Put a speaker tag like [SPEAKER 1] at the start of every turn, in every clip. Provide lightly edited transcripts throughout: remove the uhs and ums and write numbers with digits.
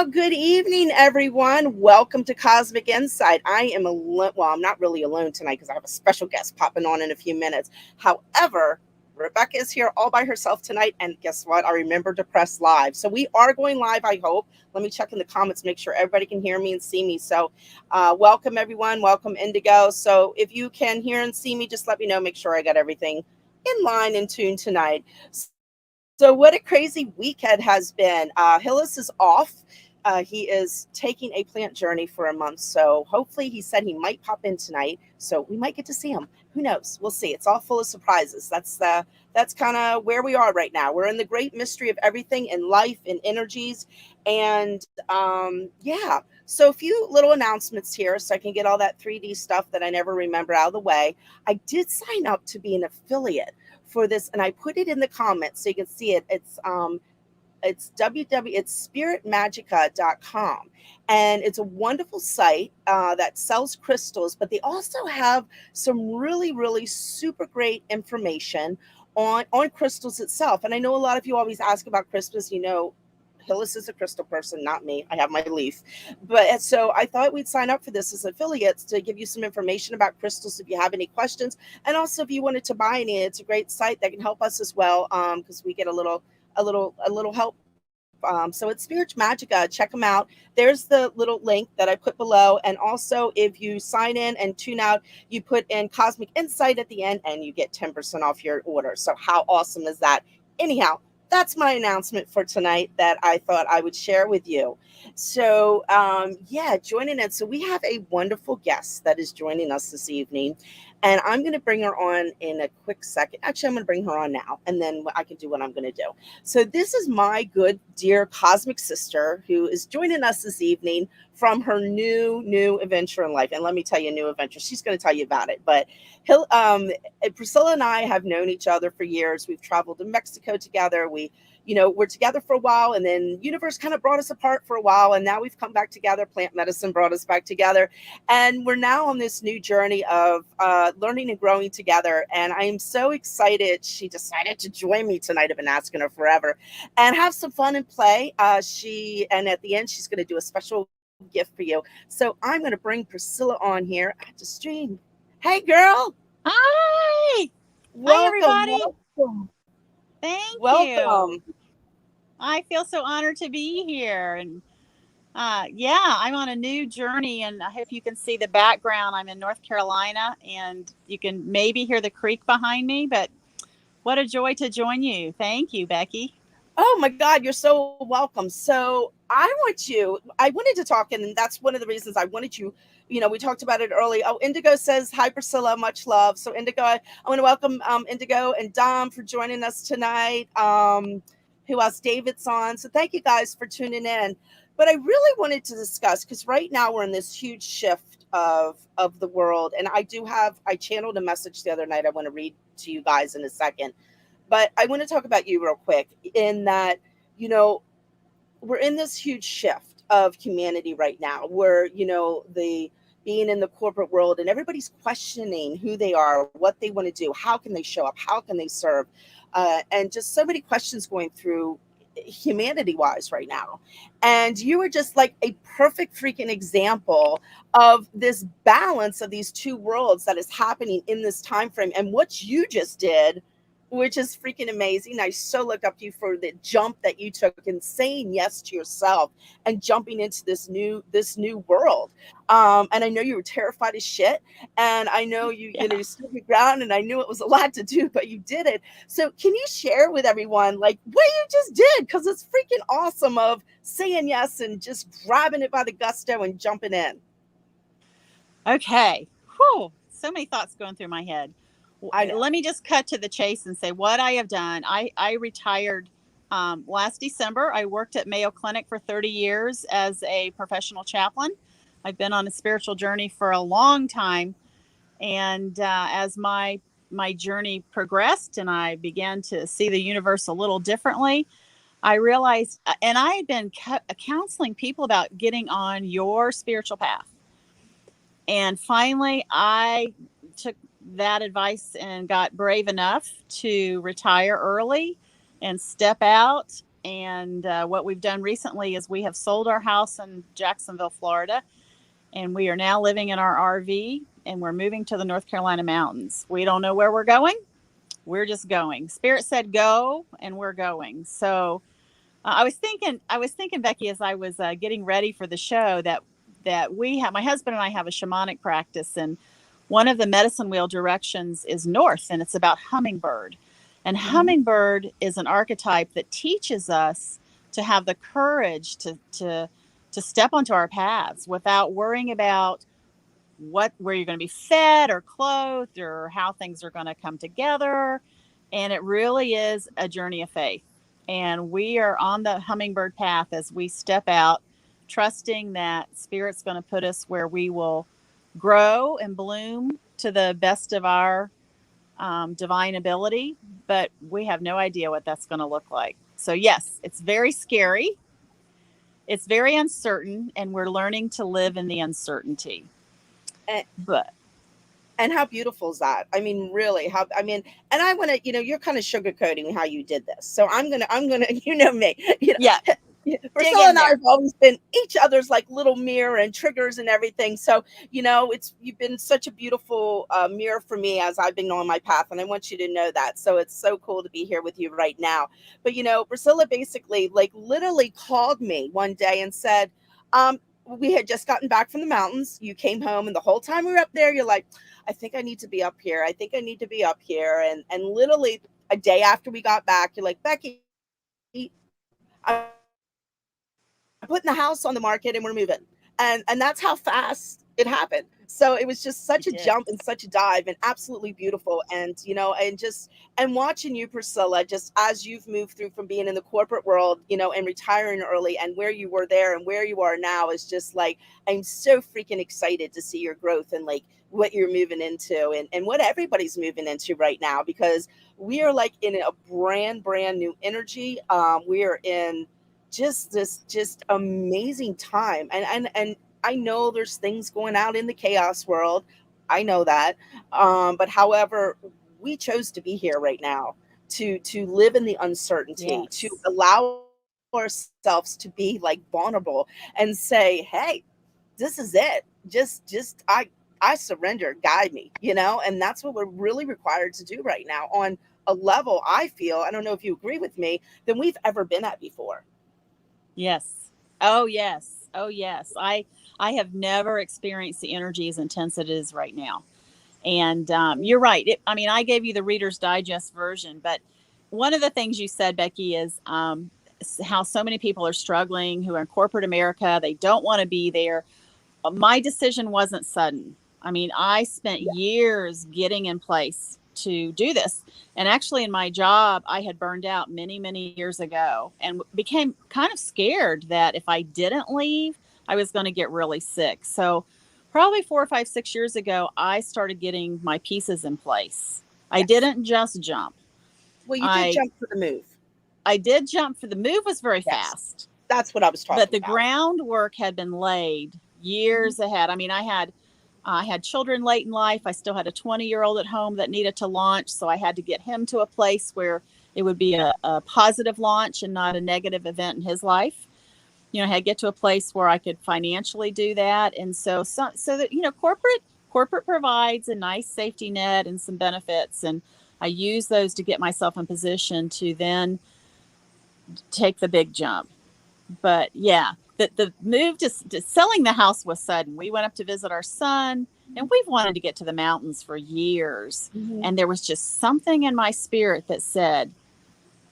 [SPEAKER 1] Good evening, everyone. Welcome to Cosmic Insight. I am alone. Well, I'm not really alone tonight because I have a special guest popping on in a few minutes. However, Rebecka is here all by herself tonight. And guess what? I remembered to press live. So we are going live, I hope. Let me check in the comments, make sure everybody can hear me and see me. So welcome, everyone. Welcome, Indigo. So if you can hear and see me, just let me know. Make sure I got everything in line and tuned tonight. So what a crazy weekend has been. Hillis is off. He is taking a plant journey for a month. So hopefully he said he might pop in tonight. So we might get to see him. Who knows? We'll see. It's all full of surprises. That's kind of where we are right now. We're in the great mystery of everything in life and energies. And yeah. So a few little announcements here so I can get all that 3D stuff that I never remember out of the way. I did sign up to be an affiliate for this, and I put it in the comments so you can see it. It's spiritmagica.com, and it's a wonderful site that sells crystals, but they also have some really super great information on crystals itself. And I know a lot of you always ask about crystals. Hillis is a crystal person, not me. I have my leaf. But so I thought we'd sign up for this as affiliates to give you some information about crystals if you have any questions. And also if you wanted to buy any, it's a great site that can help us as well, because we get a little help. So it's Spirit Magica. Check them out. There's the little link that I put below. And also if you sign in and tune out, you put in Cosmic Insight at the end and you get 10% off your order. So how awesome is that? Anyhow, that's my announcement for tonight that I thought I would share with you. So, joining in. So we have a wonderful guest that is joining us this evening, and I'm going to bring her on in a quick second. Actually, I'm going to bring her on now, and then I can do what I'm going to do. So this is my good, dear cosmic sister who is joining us this evening from her new adventure in life. And let me tell you, new adventure. She's going to tell you about it. But Priscilla and I have known each other for years. We've traveled to Mexico together. We're together for a while, and then universe kind of brought us apart for a while, and now we've come back together. Plant medicine brought us back together, and we're now on this new journey of learning and growing together. And I am so excited she decided to join me tonight. I've been asking her forever, and have some fun and play. And at the end, she's going to do a special gift for you. So I'm going to bring Priscilla on here at the stream. Hey, girl.
[SPEAKER 2] Hi.
[SPEAKER 1] Welcome.
[SPEAKER 2] Hi, everybody.
[SPEAKER 1] Welcome.
[SPEAKER 2] Thank
[SPEAKER 1] Welcome.
[SPEAKER 2] you. I feel so honored to be here. And I'm on a new journey, and I hope you can see the background. I'm in North Carolina, and you can maybe hear the creek behind me, but what a joy to join you. Thank you, Becky.
[SPEAKER 1] Oh my God, you're so welcome. So I wanted to talk, and that's one of the reasons I wanted you. We talked about it early. Oh, Indigo says, hi, Priscilla, much love. So Indigo, I want to welcome Indigo and Dom for joining us tonight. Who else? David's on. So thank you guys for tuning in. But I really wanted to discuss, because right now we're in this huge shift of the world. And I channeled a message the other night I want to read to you guys in a second. But I want to talk about you real quick in that, we're in this huge shift of humanity right now where, the being in the corporate world and everybody's questioning who they are, what they want to do, how can they show up, how can they serve, and just so many questions going through humanity wise right now. And you were just like a perfect freaking example of this balance of these two worlds that is happening in this time frame. And what you just did, which is freaking amazing. I so look up to you for the jump that you took and saying yes to yourself and jumping into this new world. And I know you were terrified as shit. And I know you stood your ground, and I knew it was a lot to do, but you did it. So can you share with everyone like what you just did? Because it's freaking awesome of saying yes and just grabbing it by the gusto and jumping in.
[SPEAKER 2] Okay. Whew. So many thoughts going through my head. Let me just cut to the chase and say what I have done. I retired last December. I worked at Mayo Clinic for 30 years as a professional chaplain. I've been on a spiritual journey for a long time. And as my journey progressed and I began to see the universe a little differently, I realized, and I had been counseling people about getting on your spiritual path. And finally, I took that advice and got brave enough to retire early and step out And what we've done recently is we have sold our house in Jacksonville, Florida, and we are now living in our RV, and we're moving to the North Carolina mountains. We don't know where we're going. We're just going. Spirit said go, and we're going. So I was thinking, Becky, as I was getting ready for the show, that we have, my husband and I have a shamanic practice, and one of the medicine wheel directions is north, and it's about hummingbird. And hummingbird is an archetype that teaches us to have the courage to step onto our paths without worrying about where you're going to be fed or clothed or how things are going to come together. And it really is a journey of faith. And we are on the hummingbird path as we step out, trusting that Spirit's going to put us where we will grow and bloom to the best of our divine ability, but we have no idea what that's going to look like. So yes, it's very scary. It's very uncertain, and we're learning to live in the uncertainty.
[SPEAKER 1] And how beautiful is that? I mean, really, and I want to, you're kind of sugarcoating how you did this. So I'm going to, me,
[SPEAKER 2] yeah.
[SPEAKER 1] Priscilla and I have always been each other's like little mirror and triggers and everything. So, you've been such a beautiful mirror for me as I've been on my path. And I want you to know that. So it's so cool to be here with you right now. But, Priscilla basically like literally called me one day and said, we had just gotten back from the mountains. You came home, and the whole time we were up there, you're like, I think I need to be up here. I think I need to be up here. And literally a day after we got back, you're like, Becky, I'm putting the house on the market and we're moving. And that's how fast it happened. So it was just such a jump and such a dive, and absolutely beautiful. And, and watching you, Priscilla, just as you've moved through from being in the corporate world, and retiring early, and where you were there and where you are now is just like, I'm so freaking excited to see your growth and like what you're moving into and what everybody's moving into right now, because we are like in a brand new energy. We are in just amazing time. And I know there's things going out in the chaos world. I know that. But however, we chose to be here right now to live in the uncertainty, to allow ourselves to be like vulnerable and say, hey, this is it. Just I surrender, guide me, and that's what we're really required to do right now on a level, I feel, I don't know if you agree with me, than we've ever been at before.
[SPEAKER 2] Yes. Oh, yes. Oh, yes. I have never experienced the energy as intense as it is right now. And you're right. I gave you the Reader's Digest version, but one of the things you said, Becky, is how so many people are struggling who are in corporate America. They don't want to be there. My decision wasn't sudden. I spent years getting in place to do this. And actually in my job, I had burned out many, many years ago and became kind of scared that if I didn't leave, I was going to get really sick. So probably 4 or 5, 6 years ago, I started getting my pieces in place. I didn't just jump.
[SPEAKER 1] Well, you did jump for the move.
[SPEAKER 2] I did jump for the move. Was very fast.
[SPEAKER 1] That's what I was talking about.
[SPEAKER 2] But the groundwork had been laid years ahead. I had children late in life. I still had a 20-year-old at home that needed to launch. So I had to get him to a place where it would be a positive launch and not a negative event in his life. I had to get to a place where I could financially do that. And so that, corporate provides a nice safety net and some benefits. And I use those to get myself in position to then take the big jump. But yeah, the move to selling the house was sudden. We went up to visit our son, and we've wanted to get to the mountains for years. Mm-hmm. And there was just something in my spirit that said,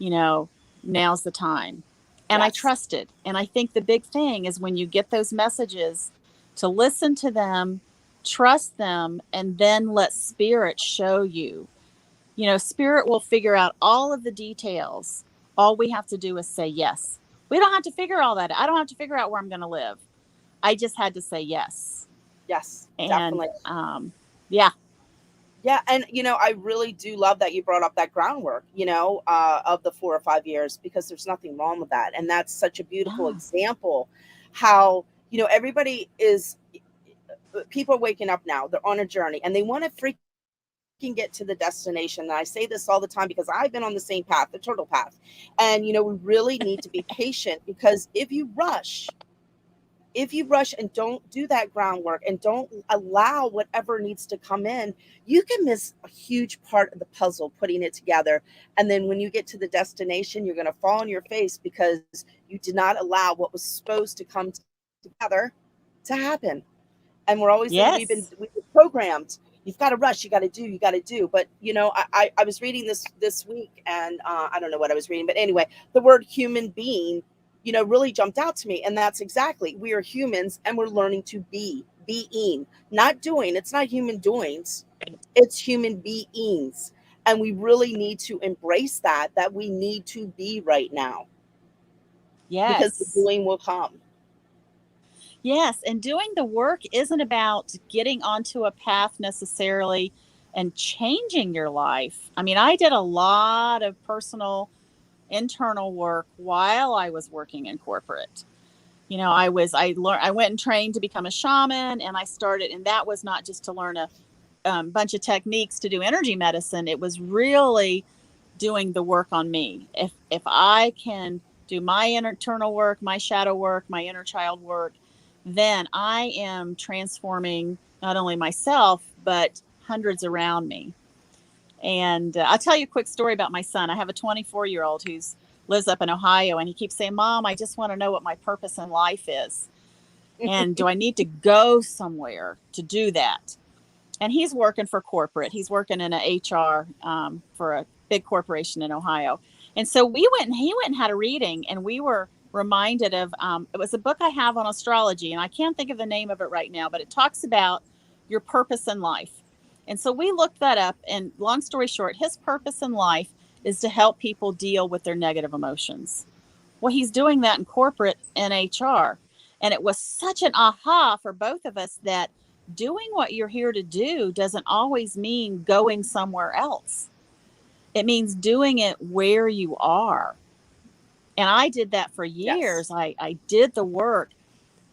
[SPEAKER 2] now's the time. And I trusted. And I think the big thing is when you get those messages, to listen to them, trust them, and then let Spirit show you. Spirit will figure out all of the details. All we have to do is say yes. We don't have to figure all that. I don't have to figure out where I'm going to live. I just had to say yes.
[SPEAKER 1] Yes,
[SPEAKER 2] and,
[SPEAKER 1] definitely.
[SPEAKER 2] Yeah.
[SPEAKER 1] Yeah. And, I really do love that you brought up that groundwork, of the 4 or 5 years, because there's nothing wrong with that. And that's such a beautiful example how, everybody is, people are waking up now. They're on a journey and they want to can get to the destination. And I say this all the time because I've been on the same path, the turtle path. And, we really need to be patient, because if you rush and don't do that groundwork and don't allow whatever needs to come in, you can miss a huge part of the puzzle putting it together. And then when you get to the destination, you're going to fall on your face because you did not allow what was supposed to come together to happen. And we're always we've been programmed. You've got to rush. You got to do. But, I was reading this week, and I don't know what I was reading. But anyway, the word human being, really jumped out to me. And that's exactly, we are humans, and we're learning to being, not doing. It's not human doings. It's human beings. And we really need to embrace that we need to be right now.
[SPEAKER 2] Yes.
[SPEAKER 1] Because the doing will come.
[SPEAKER 2] Yes, and doing the work isn't about getting onto a path necessarily and changing your life. I mean, I did a lot of personal internal work while I was working in corporate. I went and trained to become a shaman, and I started, and that was not just to learn a bunch of techniques to do energy medicine. It was really doing the work on me. If I can do my internal work, my shadow work, my inner child work, then I am transforming not only myself, but hundreds around me. And I'll tell you a quick story about my son. I have a 24-year-old who lives up in Ohio, and he keeps saying, "Mom, I just want to know what my purpose in life is. And do I need to go somewhere to do that?" And he's working for corporate. He's working in a HR for a big corporation in Ohio. And so he went and had a reading, and we were reminded of, it was a book I have on astrology, and I can't think of the name of it right now, but it talks about your purpose in life. And so we looked that up, and long story short, his purpose in life is to help people deal with their negative emotions. Well, he's doing that in corporate and HR. And it was such an aha for both of us that doing what you're here to do doesn't always mean going somewhere else. It means doing it where you are. And I did that for years. Yes. I did the work.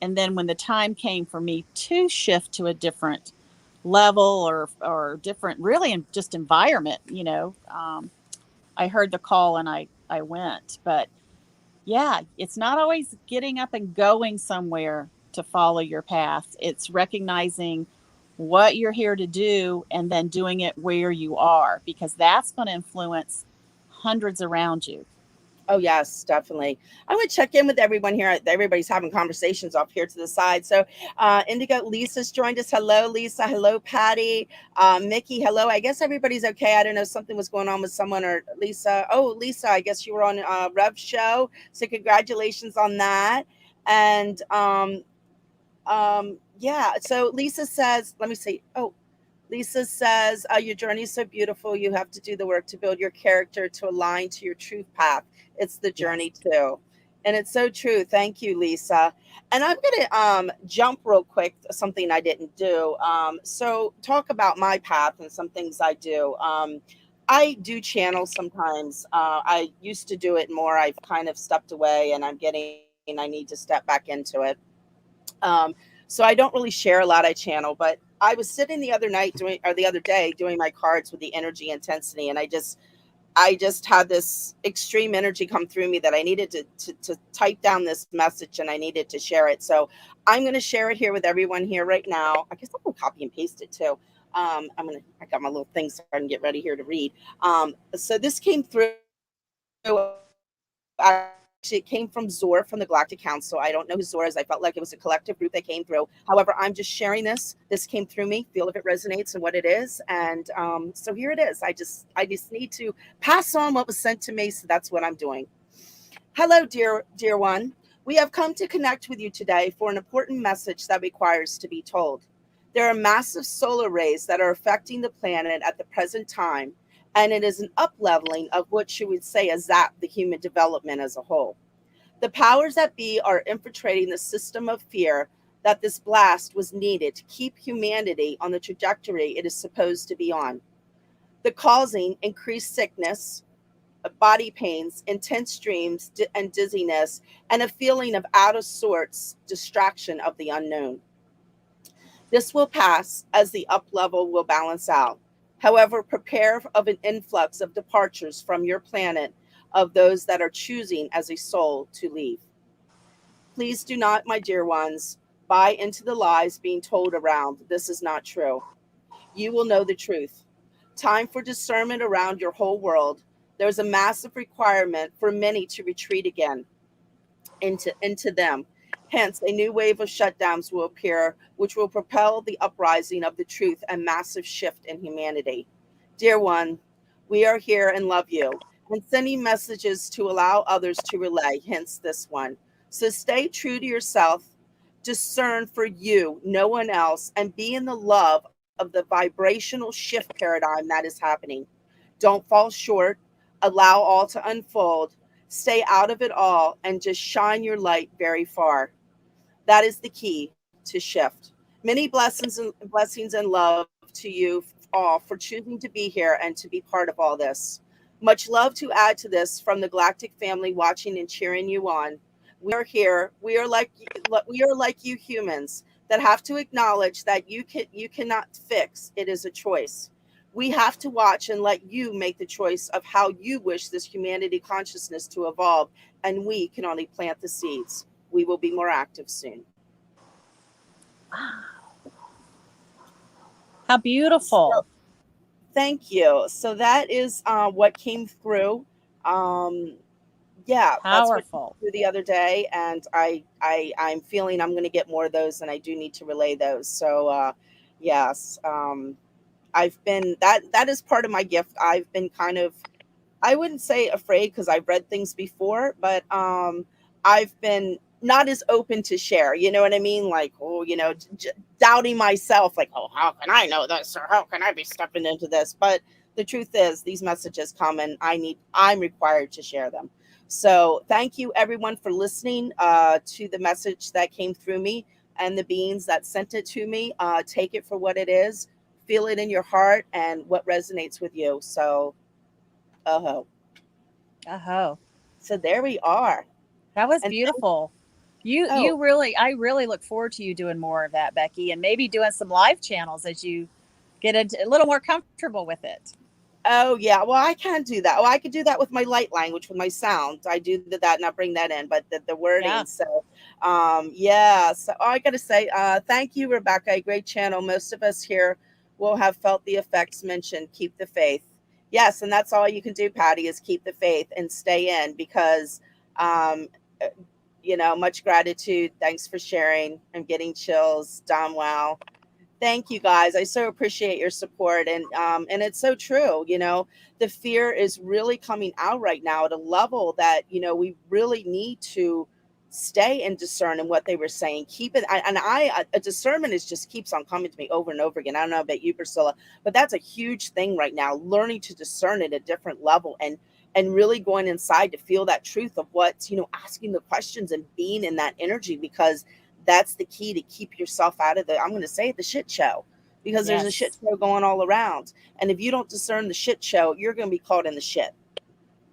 [SPEAKER 2] And then when the time came for me to shift to a different level or different, really just environment, I heard the call and I went. But yeah, it's not always getting up and going somewhere to follow your path. It's recognizing what you're here to do and then doing it where you are, because that's going to influence hundreds around you.
[SPEAKER 1] Oh, yes, definitely. I would check in with everyone here. Everybody's having conversations off here to the side. So Indigo, Lisa's joined us. Hello, Lisa. Hello, Patty. Mickey, hello. I guess everybody's okay. I don't know, something was going on with someone or Lisa. Oh, Lisa, I guess you were on Rev's show. So congratulations on that. And yeah, so Lisa says, let me see. Oh, Lisa says, your journey is so beautiful. You have to do the work to build your character to align to your truth path. It's the journey too. And it's so true. Thank you, Lisa. And I'm going to jump real quick, something I didn't do. So talk about my path and some things I do. I do channel sometimes. I used to do it more. I've kind of stepped away, and I need to step back into it. So I don't really share a lot. I channel, but I was sitting the other day doing my cards with the energy intensity, and I just had this extreme energy come through me that I needed to type down this message, and I needed to share it. So I'm going to share it here with everyone here right now. I guess I'm going to copy and paste it too. I got my little thing so I can get ready here to read. So this came through. Actually, it came from Zor from the Galactic Council. I don't know who Zor is. I felt like it was a collective group that came through. However, I'm just sharing this. This came through me. Feel if it resonates and what it is. And so here it is. I just need to pass on what was sent to me. So that's what I'm doing. Hello, dear one. We have come to connect with you today for an important message that requires to be told. There are massive solar rays that are affecting the planet at the present time, and it is an up-leveling of what you would say has zapped the human development as a whole. The powers that be are infiltrating the system of fear that this blast was needed to keep humanity on the trajectory it is supposed to be on. The causing increased sickness, body pains, intense dreams, and dizziness, and a feeling of out of sorts distraction of the unknown. This will pass as the up level will balance out. However, prepare of an influx of departures from your planet of those that are choosing as a soul to leave. Please do not, my dear ones, buy into the lies being told around. This is not true. You will know the truth. Time for discernment around your whole world. There's a massive requirement for many to retreat again into them. Hence, a new wave of shutdowns will appear, which will propel the uprising of the truth and massive shift in humanity. Dear one, we are here and love you, and sending messages to allow others to relay, hence this one. So stay true to yourself, discern for you, no one else, and be in the love of the vibrational shift paradigm that is happening. Don't fall short. Allow all to unfold. Stay out of it all and just shine your light very far. That is the key to shift. Many blessings and love to you all for choosing to be here and to be part of all this. Much love to add to this from the galactic family watching and cheering you on. We are here. We are like you humans that have to acknowledge that you cannot fix. It is a choice. We have to watch and let you make the choice of how you wish this humanity consciousness to evolve, and we can only plant the seeds. We will be more active soon.
[SPEAKER 2] How beautiful.
[SPEAKER 1] So, thank you. So that is what came through. Yeah, that's what came
[SPEAKER 2] Powerful.
[SPEAKER 1] through the other day, and I'm feeling I'm going to get more of those, and I do need to relay those. So yes, I've been that is part of my gift. I've been kind of, I wouldn't say afraid because I've read things before, but I've been not as open to share. You know what I mean? Like, oh, doubting myself, like, oh, how can I know this, or how can I be stepping into this? But the truth is, these messages come, and I'm required to share them. So, thank you everyone for listening to the message that came through me and the beings that sent it to me. Take it for what it is, feel it in your heart, and what resonates with you. So, oh.
[SPEAKER 2] Oh,
[SPEAKER 1] So there we are.
[SPEAKER 2] that was
[SPEAKER 1] And
[SPEAKER 2] beautiful. You
[SPEAKER 1] oh,
[SPEAKER 2] really, I really look forward to you doing more of that, Becky, and maybe doing some live channels as you get a little more comfortable with it.
[SPEAKER 1] oh yeah. Well, I can do that. Well, I could do that with my light language, with my sound. I do that, and I bring that in, but the
[SPEAKER 2] Yeah.
[SPEAKER 1] wording. So, yeah. So I got to say, thank you, Rebecka. A great channel. Most of us here will have felt the effects mentioned. Keep the faith. Yes, and that's all you can do, Patty, is keep the faith and stay in because, um, uh, much gratitude. Thanks for sharing. I'm getting chills. Dom, wow. Thank you guys. I so appreciate your support, and it's so true. The fear is really coming out right now at a level that we really need to stay and discern. And what they were saying, keep it. A discernment is just keeps on coming to me over and over again. I don't know about you, Priscilla, but that's a huge thing right now. Learning to discern at a different level, and really going inside to feel that truth of what's asking the questions and being in that energy, because that's the key to keep yourself out of I'm going to say it, the shit show, because there's a shit
[SPEAKER 2] Yes.
[SPEAKER 1] show going all around. And if you don't discern the shit show, you're going to be caught in the shit.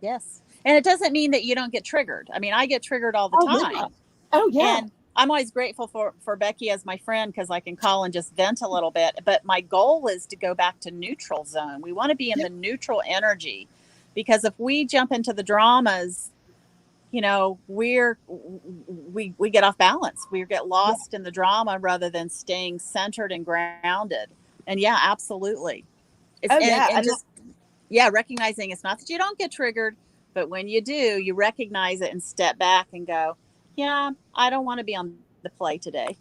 [SPEAKER 2] Yes. And it doesn't mean that you don't get triggered. I mean, I get triggered all the
[SPEAKER 1] Oh, yeah.
[SPEAKER 2] time.
[SPEAKER 1] Oh, yeah.
[SPEAKER 2] And I'm always grateful for Becky as my friend because I can call and just vent a little bit. But my goal is to go back to neutral zone. We want to be in the neutral energy because if we jump into the dramas, we get off balance. We get
[SPEAKER 1] Yeah.
[SPEAKER 2] lost in the drama rather than staying centered and grounded. And yeah, absolutely. It's
[SPEAKER 1] Oh,
[SPEAKER 2] and,
[SPEAKER 1] yeah.
[SPEAKER 2] and just recognizing it's not that you don't get triggered, but when you do, you recognize it and step back and go, yeah, I don't want to be on the play today.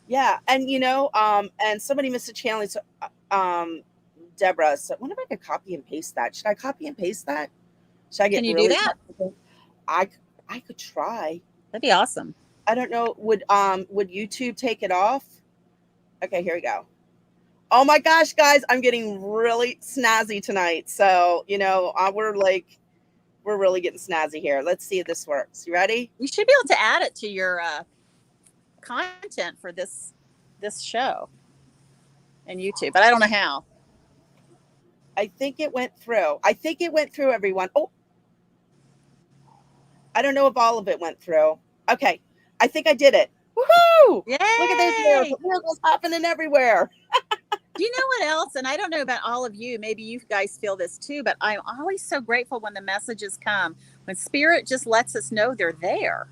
[SPEAKER 1] Yeah. And somebody missed a challenge. So, Deborah, so I wonder if I could copy and paste that. Should I copy and paste that? Should I
[SPEAKER 2] Can
[SPEAKER 1] get
[SPEAKER 2] you do
[SPEAKER 1] really
[SPEAKER 2] that?
[SPEAKER 1] technical? I could try.
[SPEAKER 2] That'd be awesome.
[SPEAKER 1] I don't know. Would YouTube take it off? Okay, here we go. Oh my gosh, guys, I'm getting really snazzy tonight. So, we're really getting snazzy here. Let's see if this works. You ready?
[SPEAKER 2] You should be able to add it to your content for this show and YouTube, but I don't know how.
[SPEAKER 1] I think it went through. I think it went through, everyone. Oh, I don't know if all of it went through. Okay, I think I did it. Woohoo! Look at those
[SPEAKER 2] Yay!
[SPEAKER 1] miracles. Miracles happening everywhere.
[SPEAKER 2] You know what else? And I don't know about all of you, maybe you guys feel this too, but I'm always so grateful when the messages come, when spirit just lets us know they're there.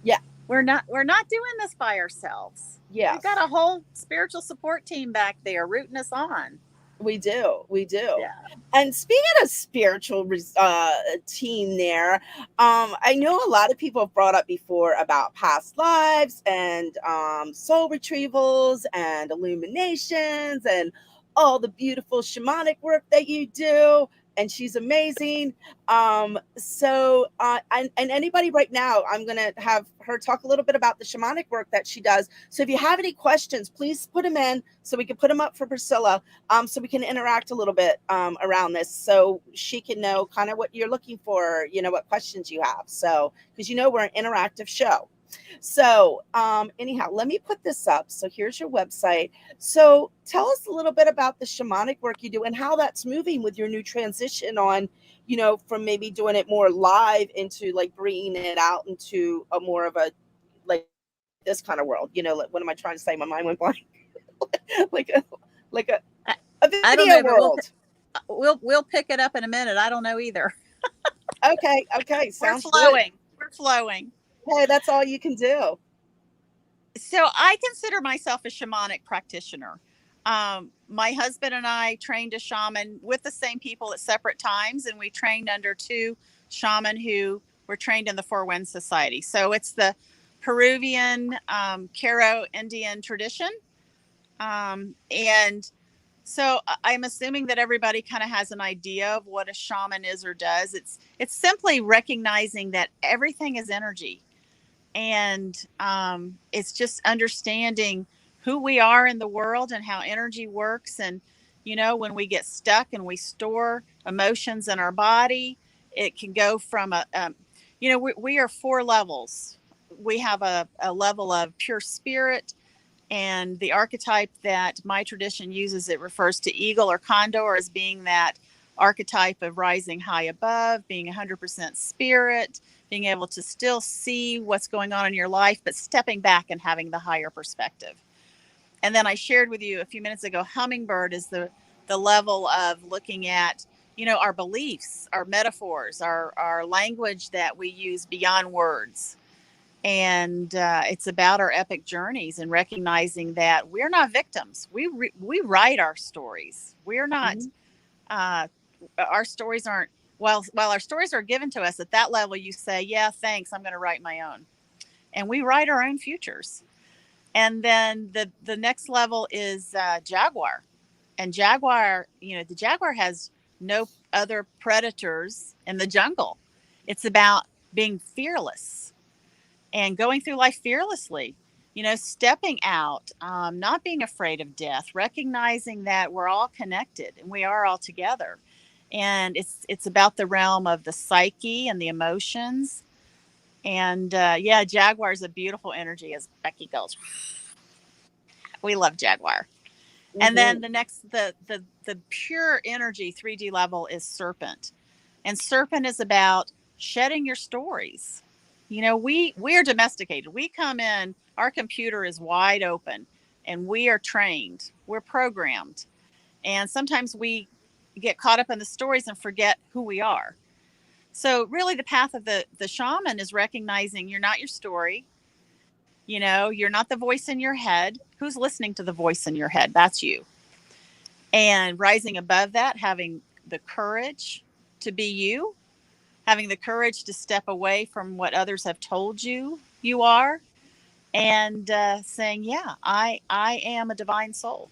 [SPEAKER 1] Yeah.
[SPEAKER 2] We're not doing this by ourselves.
[SPEAKER 1] Yes.
[SPEAKER 2] We've got a whole spiritual support team back there rooting us on.
[SPEAKER 1] We do.
[SPEAKER 2] Yeah.
[SPEAKER 1] And speaking of spiritual team there, I know a lot of people have brought up before about past lives and soul retrievals and illuminations and all the beautiful shamanic work that you do. And she's amazing. And anybody right now, I'm going to have her talk a little bit about the shamanic work that she does. So if you have any questions, please put them in so we can put them up for Priscilla, so we can interact a little bit around this so she can know kind of what you're looking for, what questions you have. So, because we're an interactive show. So anyhow, let me put this up. So here's your website. So tell us a little bit about the shamanic work you do and how that's moving with your new transition on, from maybe doing it more live into like bringing it out into a more of a, like this kind of world, like, what am I trying to say? My mind went blank. like a video
[SPEAKER 2] I don't know,
[SPEAKER 1] world.
[SPEAKER 2] We'll pick it up in a minute. I don't know either.
[SPEAKER 1] Okay. Sounds
[SPEAKER 2] We're flowing.
[SPEAKER 1] good.
[SPEAKER 2] We're flowing.
[SPEAKER 1] Hey, that's all you can do.
[SPEAKER 2] So I consider myself a shamanic practitioner. My husband and I trained a shaman with the same people at separate times, and we trained under two shaman who were trained in the Four Winds Society. So it's the Peruvian Caro Indian tradition. And so I'm assuming that everybody kind of has an idea of what a shaman is or does. It's simply recognizing that everything is energy. And it's just understanding who we are in the world and how energy works. And, when we get stuck and we store emotions in our body, it can go from we are 4 levels. We have a level of pure spirit, and the archetype that my tradition uses, it refers to eagle or condor as being that archetype of rising high above, being 100% spirit, being able to still see what's going on in your life, but stepping back and having the higher perspective. And then I shared with you a few minutes ago, hummingbird is the level of looking at, our beliefs, our metaphors, our language that we use beyond words. And it's about our epic journeys and recognizing that we're not victims. We write our stories. We're not, our stories aren't, while our stories are given to us at that level, you say, yeah, thanks, I'm going to write my own. And we write our own futures. And then the next level is jaguar. And jaguar, the jaguar has no other predators in the jungle. It's about being fearless and going through life fearlessly, stepping out, not being afraid of death, recognizing that we're all connected and we are all together. And it's about the realm of the psyche and the emotions. And jaguar is a beautiful energy, as Becky goes. We love jaguar. Mm-hmm. And then the next, the pure energy 3D level is serpent. And serpent is about shedding your stories. We're domesticated. We come in, our computer is wide open, and we are trained. We're programmed. And sometimes we get caught up in the stories and forget who we are. So really the path of the shaman is recognizing you're not your story. You're not the voice in your head. Who's listening to the voice in your head? That's you. And rising above that, having the courage to be you, having the courage to step away from what others have told you are, and saying, yeah, I am a divine soul.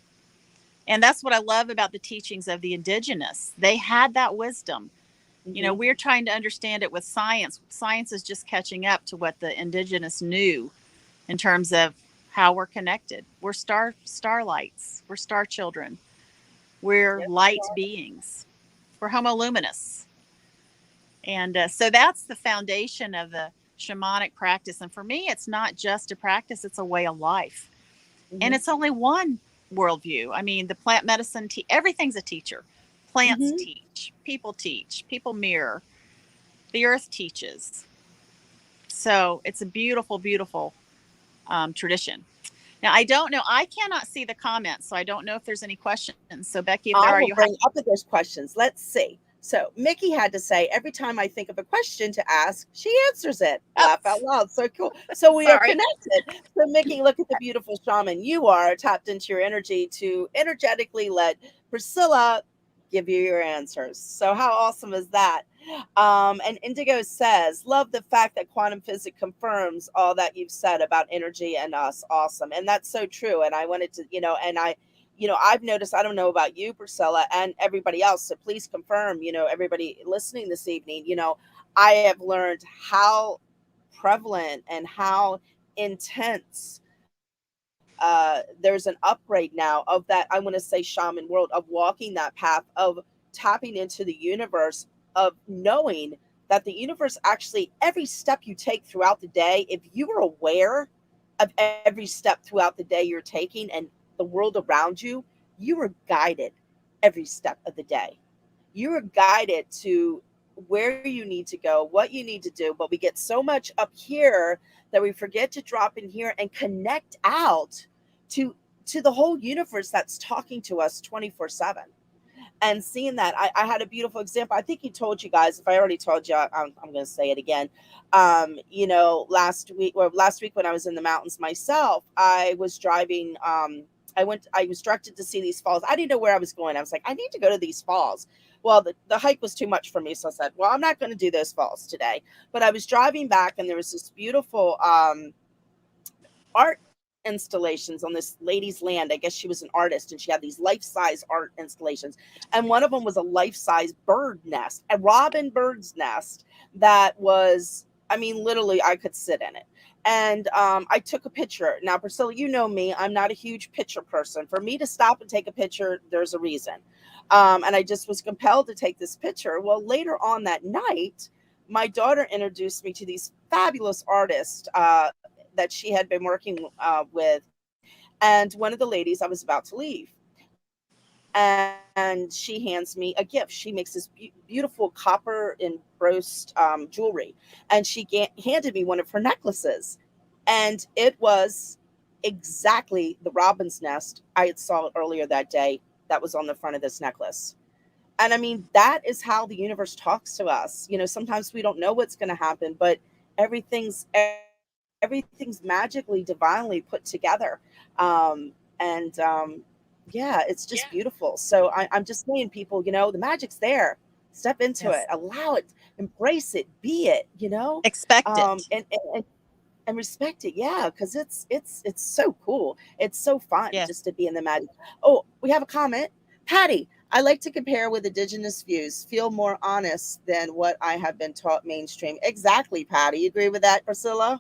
[SPEAKER 2] And that's what I love about the teachings of the indigenous. They had that wisdom. Mm-hmm. We're trying to understand it with science. Science is just catching up to what the indigenous knew in terms of how we're connected. We're starlights. We're star children. We're light beings. We're homo luminous. And so that's the foundation of the shamanic practice. And for me, it's not just a practice, it's a way of life. Mm-hmm. And it's only one worldview. I mean, the plant medicine, everything's a teacher. Plants teach, people mirror, the earth teaches. So it's a beautiful, beautiful tradition. Now, I don't know. I cannot see the comments, so I don't know if there's any questions. So, Becky, if there
[SPEAKER 1] I
[SPEAKER 2] are,
[SPEAKER 1] will
[SPEAKER 2] you
[SPEAKER 1] bring up if there's questions. Let's see. So Mickey had to say, every time I think of a question to ask, she answers it. Laugh out loud. So cool. So we are
[SPEAKER 2] Sorry.
[SPEAKER 1] connected. So Mickey, look at the beautiful shaman. You are tapped into your energy to energetically let Priscilla give you your answers. So how awesome is that? And Indigo says, love the fact that quantum physics confirms all that you've said about energy and us. Awesome. And that's so true. And I wanted to, I've noticed, I don't know about you, Priscilla, and everybody else, so please confirm, everybody listening this evening, I have learned how prevalent and how intense there's an upgrade now of that, I want to say, shaman world of walking that path of tapping into the universe, of knowing that the universe actually, every step you take throughout the day, if you are aware of every step throughout the day you're taking and the world around you, you are guided every step of the day. You are guided to where you need to go, what you need to do. But we get so much up here that we forget to drop in here and connect out to to the whole universe that's talking to us 24/7. And seeing that, I had a beautiful example. I think he told you guys. If I already told you, I'm going to say it again. Last week when I was in the mountains myself, I was driving. I was directed to see these falls. I didn't know where I was going. I was like, I need to go to these falls. Well, the hike was too much for me. So I said, well, I'm not going to do those falls today. But I was driving back and there was this beautiful art installations on this lady's land. I guess she was an artist and she had these life-size art installations. And one of them was a life-size bird nest, a robin bird's nest that was, I mean, literally I could sit in it. And I took a picture. Now, Priscilla, you know me, I'm not a huge picture person. For me to stop and take a picture, there's a reason. And I just was compelled to take this picture. Well, later on that night, my daughter introduced me to these fabulous artists that she had been working with. And one of the ladies, I was about to leave. And she hands me a gift. She makes this beautiful copper embossed jewelry. And she handed me one of her necklaces. And it was exactly the robin's nest I had saw earlier that day that was on the front of this necklace. And I mean, that is how the universe talks to us. Sometimes we don't know what's going to happen, but everything's magically, divinely put together. And yeah, it's just beautiful. So I'm just saying, people, the magic's there. Step into it,
[SPEAKER 2] Yes.
[SPEAKER 1] allow it, embrace it, be it,
[SPEAKER 2] Expect it.
[SPEAKER 1] And respect it. Yeah, because it's so cool. It's so fun
[SPEAKER 2] Yes.
[SPEAKER 1] just to be in the magic. Oh, we have a comment. Patty, I like to compare with indigenous views, feel more honest than what I have been taught mainstream. Exactly, Patty. You agree with that, Priscilla?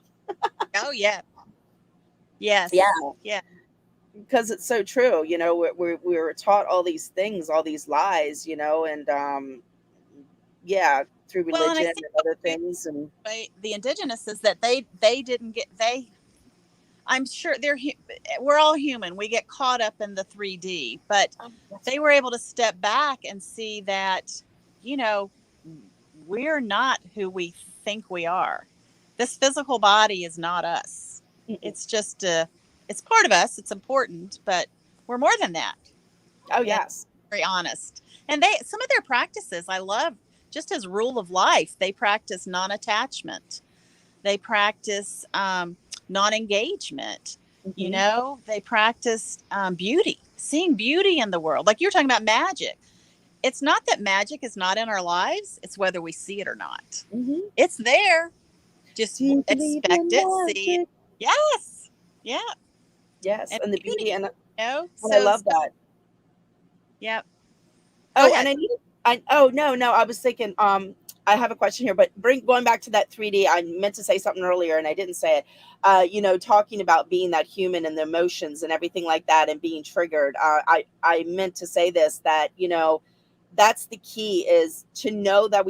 [SPEAKER 2] Oh, yeah.
[SPEAKER 1] Yeah,
[SPEAKER 2] Yes. Yeah.
[SPEAKER 1] because it's so true. We were taught all these things, all these lies, and yeah, through
[SPEAKER 2] Well, and I
[SPEAKER 1] religion
[SPEAKER 2] think
[SPEAKER 1] and other things. And
[SPEAKER 2] the indigenous is that they didn't get they. I'm sure we're all human. We get caught up in the 3D, but they were able to step back and see that, you know, we're not who we think we are. This physical body is not us. It's just it's part of us. It's important, but we're more than that.
[SPEAKER 1] oh
[SPEAKER 2] And
[SPEAKER 1] yes,
[SPEAKER 2] very honest. And some of their practices I love, just as rule of life. They practice non-attachment. They practice non-engagement.
[SPEAKER 1] hmm
[SPEAKER 2] They practice beauty, seeing beauty in the world. Like you're talking about magic. It's not that magic is not in our lives. It's whether we see it or not.
[SPEAKER 1] hmm
[SPEAKER 2] It's there.
[SPEAKER 1] Do
[SPEAKER 2] Just
[SPEAKER 1] you believe
[SPEAKER 2] expect
[SPEAKER 1] in
[SPEAKER 2] it, see it.
[SPEAKER 1] magic?
[SPEAKER 2] Yes. Yeah.
[SPEAKER 1] Yes,
[SPEAKER 2] And
[SPEAKER 1] and the beauty,
[SPEAKER 2] beauty,
[SPEAKER 1] and I
[SPEAKER 2] So,
[SPEAKER 1] love that.
[SPEAKER 2] yeah. Go
[SPEAKER 1] Oh, and
[SPEAKER 2] ahead.
[SPEAKER 1] no, I was thinking, I have a question here, but going back to that 3D, I meant to say something earlier and I didn't say it. Talking about being that human and the emotions and everything like that and being triggered. I meant to say this, that, that's the key, is to know that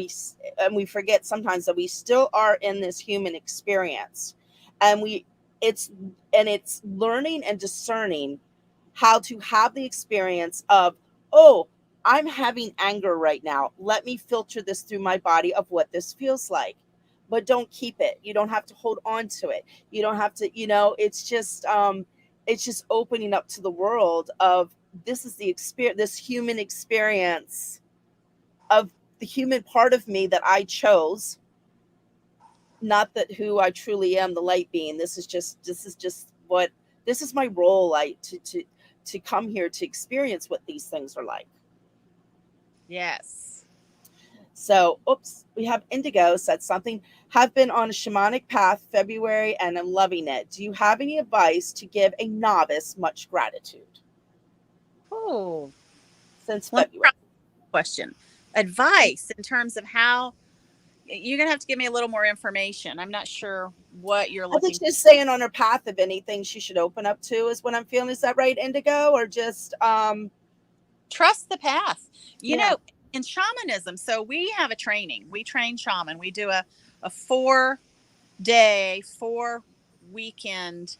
[SPEAKER 1] and we forget sometimes that we still are in this human experience, and it's it's learning and discerning how to have the experience of, oh, I'm having anger right now. Let me filter this through my body of what this feels like. But don't keep it. You don't have to hold on to it. You don't have to, it's just it's just opening up to the world of this is the experience, this human experience of the human part of me that I chose, not that who I truly am, the light being. This is just what this is my role, like to come here to experience what these things are like.
[SPEAKER 2] Yes.
[SPEAKER 1] So, oops, we have Indigo said something. Have been on a shamanic path February and I'm loving it. Do you have any advice to give a novice much gratitude?
[SPEAKER 2] Oh,
[SPEAKER 1] Since
[SPEAKER 2] let me
[SPEAKER 1] February.
[SPEAKER 2] try the question. Advice in terms of how you're going to have to give me a little more information. I'm not sure what you're
[SPEAKER 1] I think
[SPEAKER 2] looking for.
[SPEAKER 1] she's saying on her path of anything she should open up to is what I'm feeling. Is that right, Indigo? Or just
[SPEAKER 2] Trust the path. You
[SPEAKER 1] yeah.
[SPEAKER 2] know, in shamanism, so we have a training. We train shaman. We do a 4-day, 4-weekend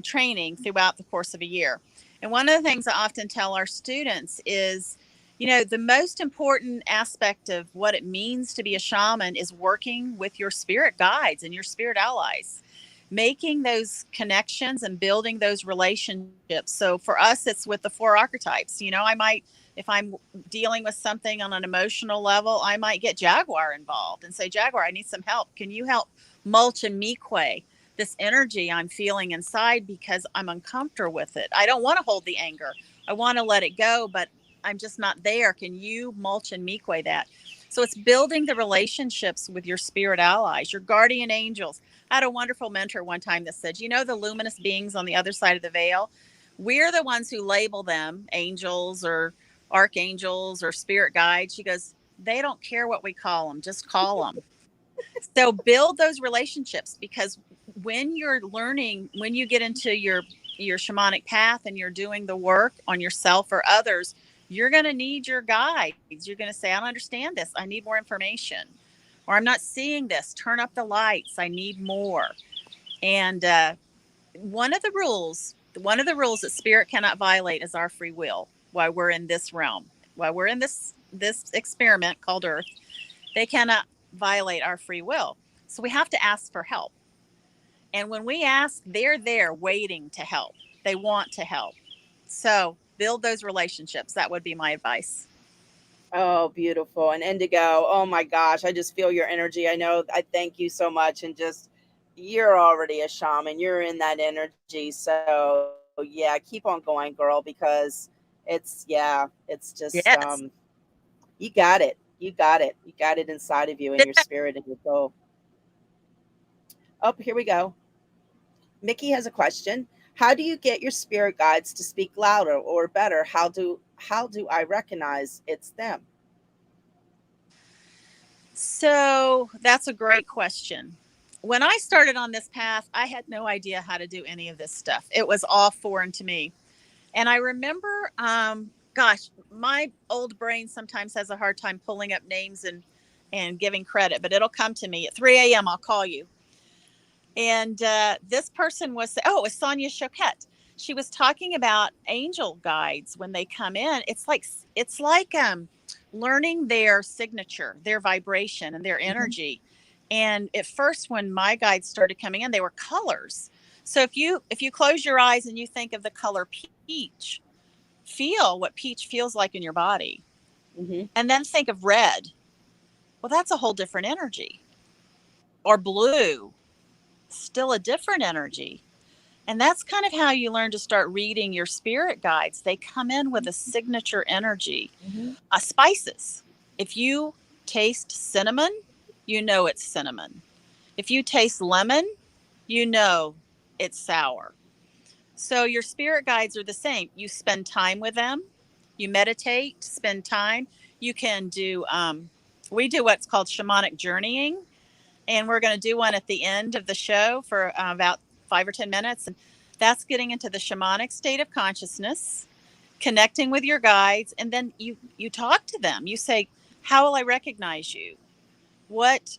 [SPEAKER 2] training throughout the course of a year. And one of the things I often tell our students is, the most important aspect of what it means to be a shaman is working with your spirit guides and your spirit allies, making those connections and building those relationships. So for us, it's with the 4 archetypes. I might, if I'm dealing with something on an emotional level, I might get Jaguar involved and say, Jaguar, I need some help. Can you help mulch and mique this energy I'm feeling inside because I'm uncomfortable with it? I don't want to hold the anger. I want to let it go, but I'm just not there. Can you mulch and mique that? So it's building the relationships with your spirit allies, your guardian angels. I had a wonderful mentor one time that said, the luminous beings on the other side of the veil, we're the ones who label them angels or archangels or spirit guides. She goes, they don't care what we call them, just call them. So build those relationships, because when you're learning, when you get into your shamanic path and you're doing the work on yourself or others, you're going to need your guides. You're going to say, I don't understand this. I need more information. Or I'm not seeing this. Turn up the lights. I need more. And one of the rules that spirit cannot violate is our free will while we're in this realm, while we're in this experiment called Earth. They cannot violate our free will. So we have to ask for help. And when we ask, they're there waiting to help. They want to help. So build those relationships. That would be my advice.
[SPEAKER 1] Oh, beautiful. And Indigo, oh my gosh, I just feel your energy. I know, I thank you so much. And just, you're already a shaman, you're in that energy. So, yeah, keep on going, girl, because it's just,
[SPEAKER 2] Yes.
[SPEAKER 1] you got it. You got it. You got it inside of you and your spirit and your soul. Oh, here we go. Mickey has a question. How do you get your spirit guides to speak louder, or better, how do I recognize it's them?
[SPEAKER 2] So that's a great question. When I started on this path, I had no idea how to do any of this stuff. It was all foreign to me. And I remember, gosh, my old brain sometimes has a hard time pulling up names and giving credit, but it'll come to me at 3 a.m. I'll call you. And this person was, oh, it was Sonia Choquette. She was talking about angel guides when they come in. It's like learning their signature, their vibration, and their
[SPEAKER 1] Mm-hmm.
[SPEAKER 2] energy. And at first, when my guides started coming in, they were colors. So if you close your eyes and you think of the color peach, feel what peach feels like in your body,
[SPEAKER 1] Mm-hmm.
[SPEAKER 2] and then think of red. Well, that's a whole different energy. Or blue, still a different energy. And that's kind of how you learn to start reading your spirit guides. They come in with a signature energy.
[SPEAKER 1] Mm-hmm.
[SPEAKER 2] Spices. If you taste cinnamon, you know it's cinnamon. If you taste lemon, you know it's sour. So your spirit guides are the same. You spend time with them, you meditate, spend time. You can do, we do what's called shamanic journeying, and we're going to do one at the end of the show for about 5 or 10 minutes. And that's getting into the shamanic state of consciousness, connecting with your guides, and then you talk to them. You say, "How will I recognize you?" What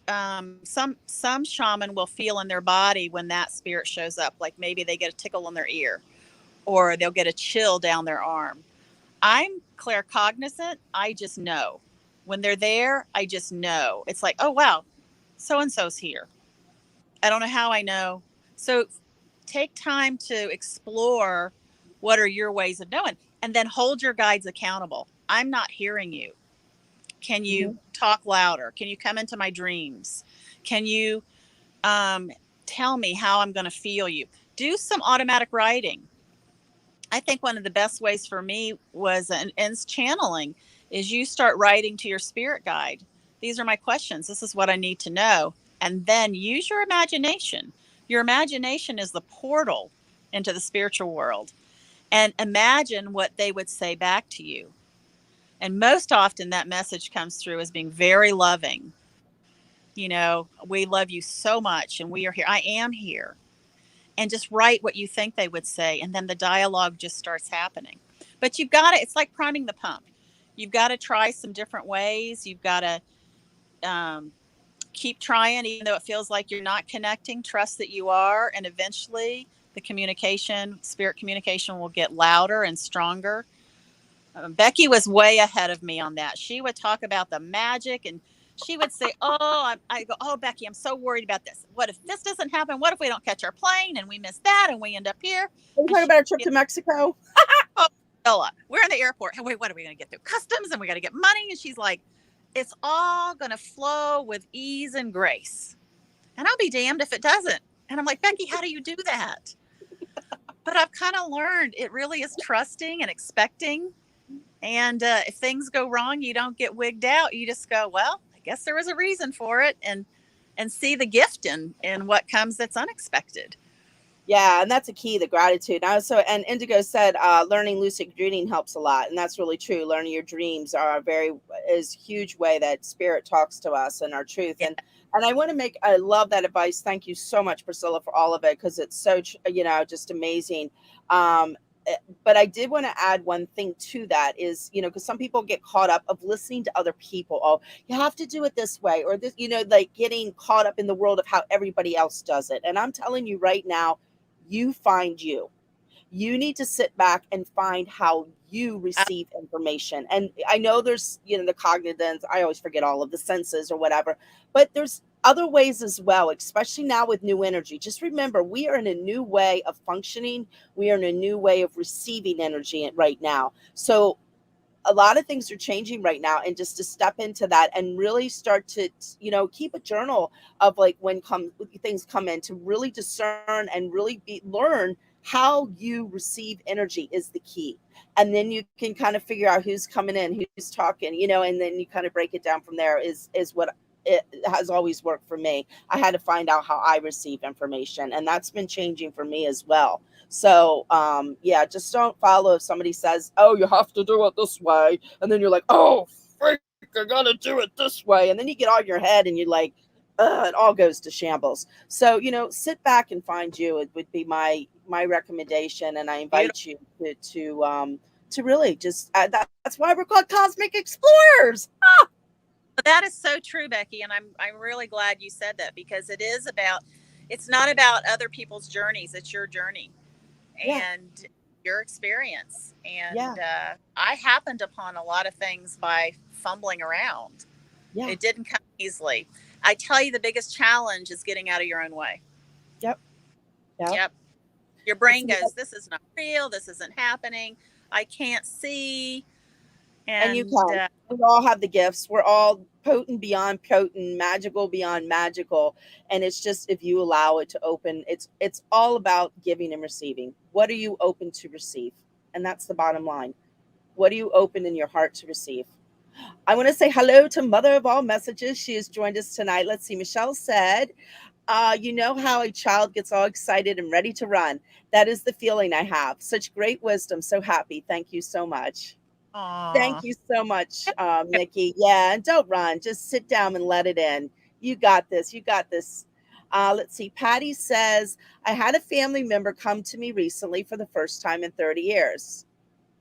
[SPEAKER 2] some shaman will feel in their body when that spirit shows up. Like maybe they get a tickle in their ear, or they'll get a chill down their arm. I'm claircognizant. I just know when they're there. I just know. It's like, oh wow, so and so's here. I don't know how I know. So take time to explore what are your ways of knowing, and then hold your guides accountable. I'm not hearing you. Can you talk louder? Can you come into my dreams? Can you tell me how I'm going to feel you? Do some automatic writing. I think one of the best ways for me was, and channeling, is you start writing to your spirit guide. These are my questions. This is what I need to know. And then use your imagination. Your imagination is the portal into the spiritual world. And imagine what they would say back to you. And most often that message comes through as being very loving. You know, we love you so much and we are here. I am here. And just write what you think they would say. And then the dialogue just starts happening. But you've got to, it's like priming the pump. You've got to try some different ways. You've got to keep trying, even though it feels like you're not connecting. Trust that you are. And eventually the communication, spirit communication, will get louder and stronger. Becky was way ahead of me on that. She would talk about the magic, and she would say, I go, oh, Becky, I'm so worried about this. What if this doesn't happen? What if we don't catch our plane and we miss that and we end up here?
[SPEAKER 1] Are you talking about a trip to Mexico?
[SPEAKER 2] Oh, Ella, we're in the airport. And wait, what are we going to get through customs? And we got to get money. And she's like, it's all going to flow with ease and grace. And I'll be damned if it doesn't. And I'm like, Becky, how do you do that? But I've kind of learned it really is trusting and expecting. And if things go wrong, you don't get wigged out. You just go, well, I guess there was a reason for it, and see the gift in what comes that's unexpected.
[SPEAKER 1] Yeah, and that's a key, the gratitude. And Indigo said, learning lucid dreaming helps a lot, and that's really true. Learning your dreams is a huge way that spirit talks to us and our truth. Yeah. And I love that advice. Thank you so much, Priscilla, for all of it, because it's so, just amazing. But I did want to add one thing to that is, because some people get caught up of listening to other people. Oh, you have to do it this way, or this, like getting caught up in the world of how everybody else does it. And I'm telling you right now, you find you. You need to sit back and find how you receive information. And I know there's, the cognitive, I always forget all of the senses or whatever, but there's other ways as well, especially now with new energy. Just remember, we are in a new way of functioning. We are in a new way of receiving energy right now. So a lot of things are changing right now, and just to step into that and really start to, keep a journal of like when things come in, to really discern and really learn how you receive energy is the key. And then you can kind of figure out who's coming in, who's talking, and then you kind of break it down from there is what it has always worked for me. I had to find out how I receive information, and that's been changing for me as well. So, just don't follow if somebody says, oh, you have to do it this way. And then you're like, oh, freak, I gotta do it this way. And then you get on your head and you're like, it all goes to shambles. So, sit back and find you. It would be my recommendation. And I invite you to really just, that's why we're called Cosmic Explorers. Ah!
[SPEAKER 2] That is so true, Becky. And I'm really glad you said that, because it's not about other people's journeys. It's your journey and your experience. And I happened upon a lot of things by fumbling around. Yeah. It didn't come easily. I tell you, the biggest challenge is getting out of your own way. Yep. Your brain goes, this is not real. This isn't happening. I can't see.
[SPEAKER 1] And you can. We all have the gifts. We're all potent beyond potent, magical beyond magical. And it's just, if you allow it to open, it's all about giving and receiving. What are you open to receive? And that's the bottom line. What are you open in your heart to receive? I want to say hello to Mother of All Messages. She has joined us tonight. Let's see. Michelle said, you know how a child gets all excited and ready to run. That is the feeling I have. Such great wisdom. So happy. Thank you so much. Aww. Thank you so much, Nikki. Yeah, and don't run. Just sit down and let it in. You got this. You got this. Let's see. Patty says, I had a family member come to me recently for the first time in 30 years.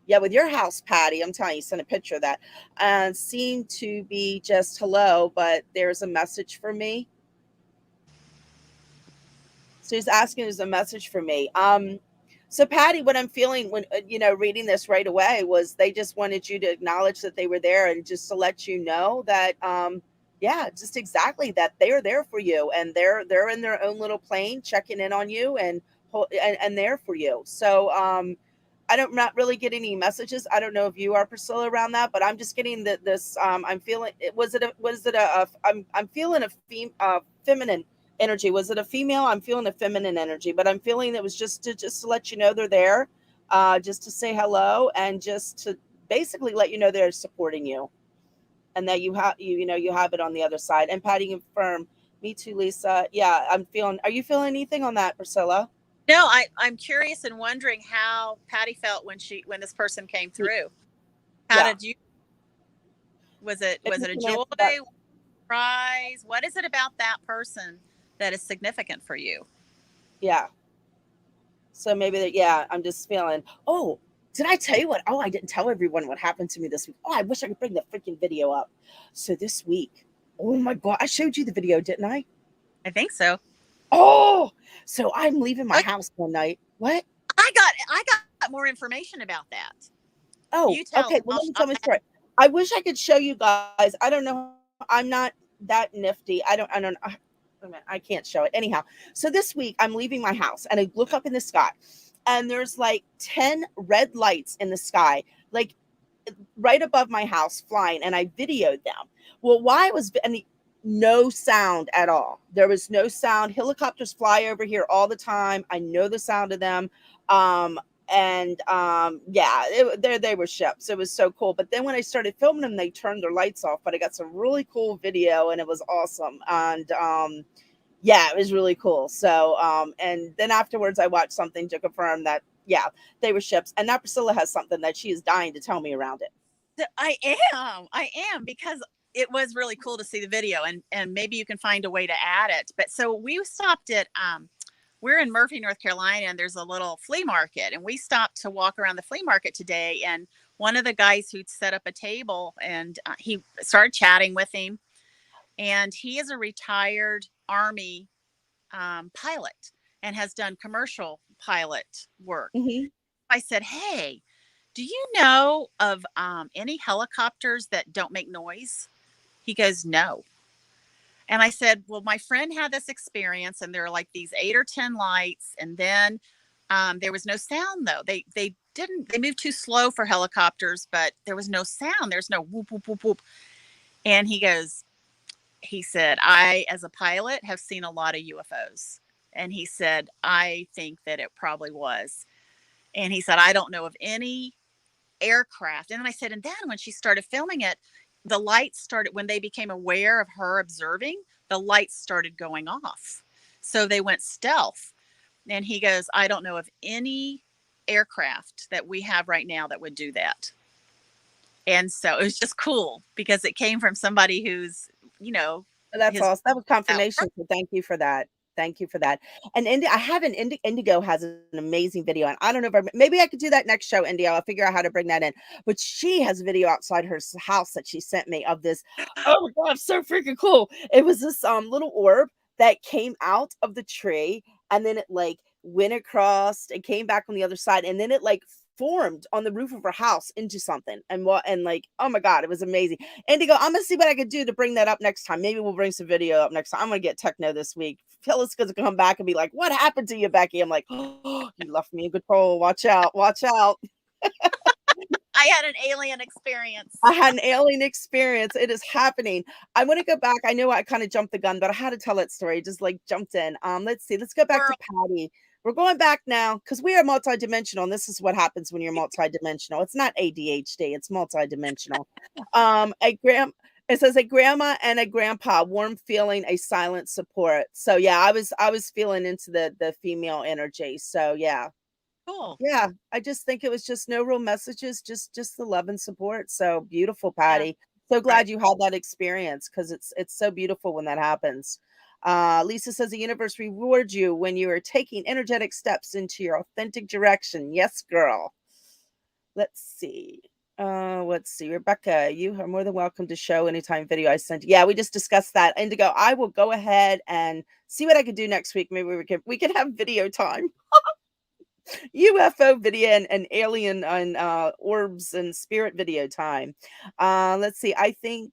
[SPEAKER 1] Yeah, with your house, Patty, I'm telling you, send a picture of that. And seemed to be just hello, but there's a message for me. So he's asking, there's a message for me. So Patty, what I'm feeling when, reading this right away was they just wanted you to acknowledge that they were there, and just to let you know that, just exactly that they're there for you, and they're in their own little plane checking in on you and and there for you. So I'm not really getting any messages. I don't know if you are, Priscilla, around that, but I'm just getting this. I'm feeling. I'm feeling a feminine energy. Was it a female? I'm feeling a feminine energy, but I'm feeling it was just to let you know they're there, just to say hello, and just to basically let you know they're supporting you, and that you have it on the other side. And Patty confirmed. Me too, Lisa. Yeah, I'm feeling. Are you feeling anything on that, Priscilla?
[SPEAKER 2] No, I'm curious and wondering how Patty felt when this person came through. How
[SPEAKER 1] Yeah.
[SPEAKER 2] did you? Was it a
[SPEAKER 1] Can
[SPEAKER 2] joy,
[SPEAKER 1] answer that.
[SPEAKER 2] surprise? What is it about that person that is significant for you?
[SPEAKER 1] Yeah. So maybe yeah, I'm just feeling. Oh, did I tell you what? Oh, I didn't tell everyone what happened to me this week. Oh, I wish I could bring the freaking video up. So this week, oh my God, I showed you the video, didn't I?
[SPEAKER 2] I think so.
[SPEAKER 1] Oh, so I'm leaving my house one night. What?
[SPEAKER 2] I got more information about that.
[SPEAKER 1] Oh,
[SPEAKER 2] You tell.
[SPEAKER 1] okay. Well, let me tell my story. I wish I could show you guys. I don't know. I'm not that nifty. I don't. I can't show it. Anyhow, so this week I'm leaving my house and I look up in the sky and there's like 10 red lights in the sky, like right above my house flying, and I videoed them. Well, why was no sound at all? There was no sound. Helicopters fly over here all the time. I know the sound of them. And yeah, they were ships. It was so cool. But then when I started filming them, they turned their lights off. But I got some really cool video, and it was awesome. And yeah, it was really cool. So and then afterwards, I watched something to confirm that yeah, they were ships. And now Priscilla has something that she is dying to tell me around it.
[SPEAKER 2] I am because it was really cool to see the video, and maybe you can find a way to add it. But so we stopped at we're in Murphy, North Carolina, and there's a little flea market, and we stopped to walk around the flea market today. And one of the guys who'd set up a table, and he started chatting with him, and he is a retired Army pilot and has done commercial pilot work.
[SPEAKER 1] Mm-hmm.
[SPEAKER 2] I said, "Hey, do you know of any helicopters that don't make noise?" He goes, "No." And I said, "Well, my friend had this experience, and there are like these 8 or 10 lights, and then there was no sound though. They moved too slow for helicopters, but there was no sound. There's no whoop whoop whoop whoop." And he said, "I, as a pilot, have seen a lot of UFOs." And he said, "I think that it probably was." And he said, "I don't know of any aircraft." And then I said, and then when she started filming it, the lights started, when they became aware of her observing, the lights started going off. So they went stealth. And he goes, "I don't know of any aircraft that we have right now that would do that." And so it was just cool because it came from somebody who's,
[SPEAKER 1] That's
[SPEAKER 2] his
[SPEAKER 1] awesome. That was confirmation. So thank you for that. Thank you for that. And I have an Indigo has an amazing video, and I don't know if maybe I could do that next show. Indio, I'll figure out how to bring that in. But she has a video outside her house that she sent me of this. Oh my God, so freaking cool! It was this little orb that came out of the tree, and then it like went across and came back on the other side, and then it like formed on the roof of her house into something. And like, oh my God, it was amazing. Indigo, I'm gonna see what I could do to bring that up next time. Maybe we'll bring some video up next time. I'm gonna get techno this week. Phyllis gonna come back and be like, "What happened to you, Becky?" I'm like, "Oh, you left me in control. Watch out, watch out."
[SPEAKER 2] I had an alien experience.
[SPEAKER 1] I had an alien experience. It is happening. I want to go back. I know I kind of jumped the gun, but I had to tell that story. Just like jumped in. Let's see. Let's go back to Patty. We're going back now because we are multidimensional, and this is what happens when you're multidimensional. It's not ADHD, it's multidimensional. It says a grandma and a grandpa, warm feeling, a silent support. So yeah, I was feeling into the female energy. So yeah.
[SPEAKER 2] Cool.
[SPEAKER 1] Yeah, I just think it was just no real messages, just the love and support. So beautiful, Patty. Yeah. So glad you had that experience because it's so beautiful when that happens. Lisa says the universe rewards you when you are taking energetic steps into your authentic direction. Yes, girl. Let's see. Rebecka, you are more than welcome to show anytime video I sent. Yeah, we just discussed that. Indigo, I will go ahead and see what I could do next week. Maybe we can have video time. UFO video and alien and orbs and spirit video time. Let's see. I think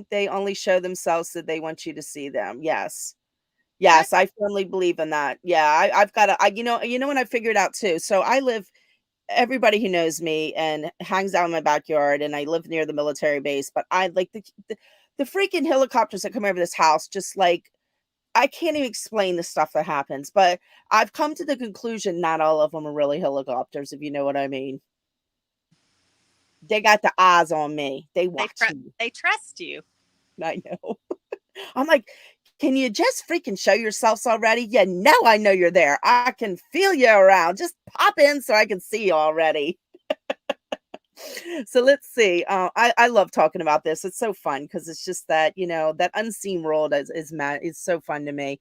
[SPEAKER 1] they only show themselves so they want you to see them. Yes. Yes, I firmly believe in that. Yeah, I've got to, you know what I figured out too. So I live, everybody who knows me and hangs out in my backyard, and I live near the military base, but I like the freaking helicopters that come over this house, just like, I can't even explain the stuff that happens, but I've come to the conclusion not all of them are really helicopters, if you know what I mean. They got the eyes on me. They watch me.
[SPEAKER 2] They trust you.
[SPEAKER 1] I know. I'm like, can you just freaking show yourselves already? You know, I know you're there. I can feel you around. Just pop in so I can see you already. So let's see. I love talking about this. It's so fun because it's just that, you know, that unseen world is mad. It's so fun to me.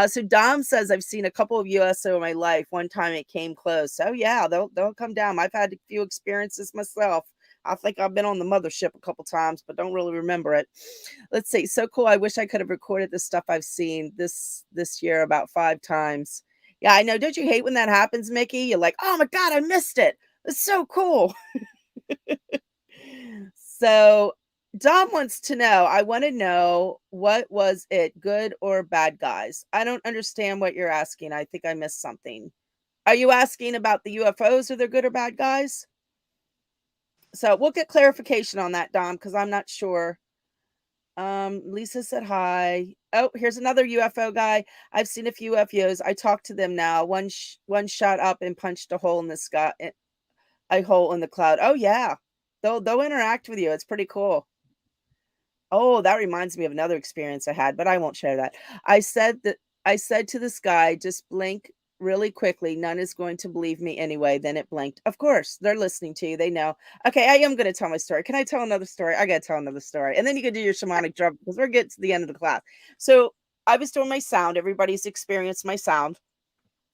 [SPEAKER 1] So Dom says, I've seen a couple of USO in my life. One time it came close. Oh yeah, they'll come down. I've had a few experiences myself. I think I've been on the mothership a couple times, but don't really remember it. Let's see. So cool. I wish I could have recorded the stuff I've seen this year about 5 times. Yeah, I know. Don't you hate when that happens, Mickey? You're like, oh my God, I missed it. It's so cool. So Dom wants to know, I want to know, what was it, good or bad guys? I don't understand what you're asking. I think I missed something. Are you asking about the UFOs? Are they good or bad guys? So we'll get clarification on that, Dom, because I'm not sure. Lisa said hi. Oh, here's another UFO guy. I've seen a few UFOs. I talked to them now. One shot up and punched a hole in the sky, a hole in the cloud. Oh yeah. They'll interact with you. It's pretty cool. Oh, that reminds me of another experience I had, but I won't share that. I said to this guy, just blink really quickly. None is going to believe me anyway. Then it blinked. Of course, they're listening to you. They know. Okay, I am going to tell my story. Can I tell another story? I got to tell another story. And then you can do your shamanic drum because we're getting to the end of the class. So I was doing my sound. Everybody's experienced my sound.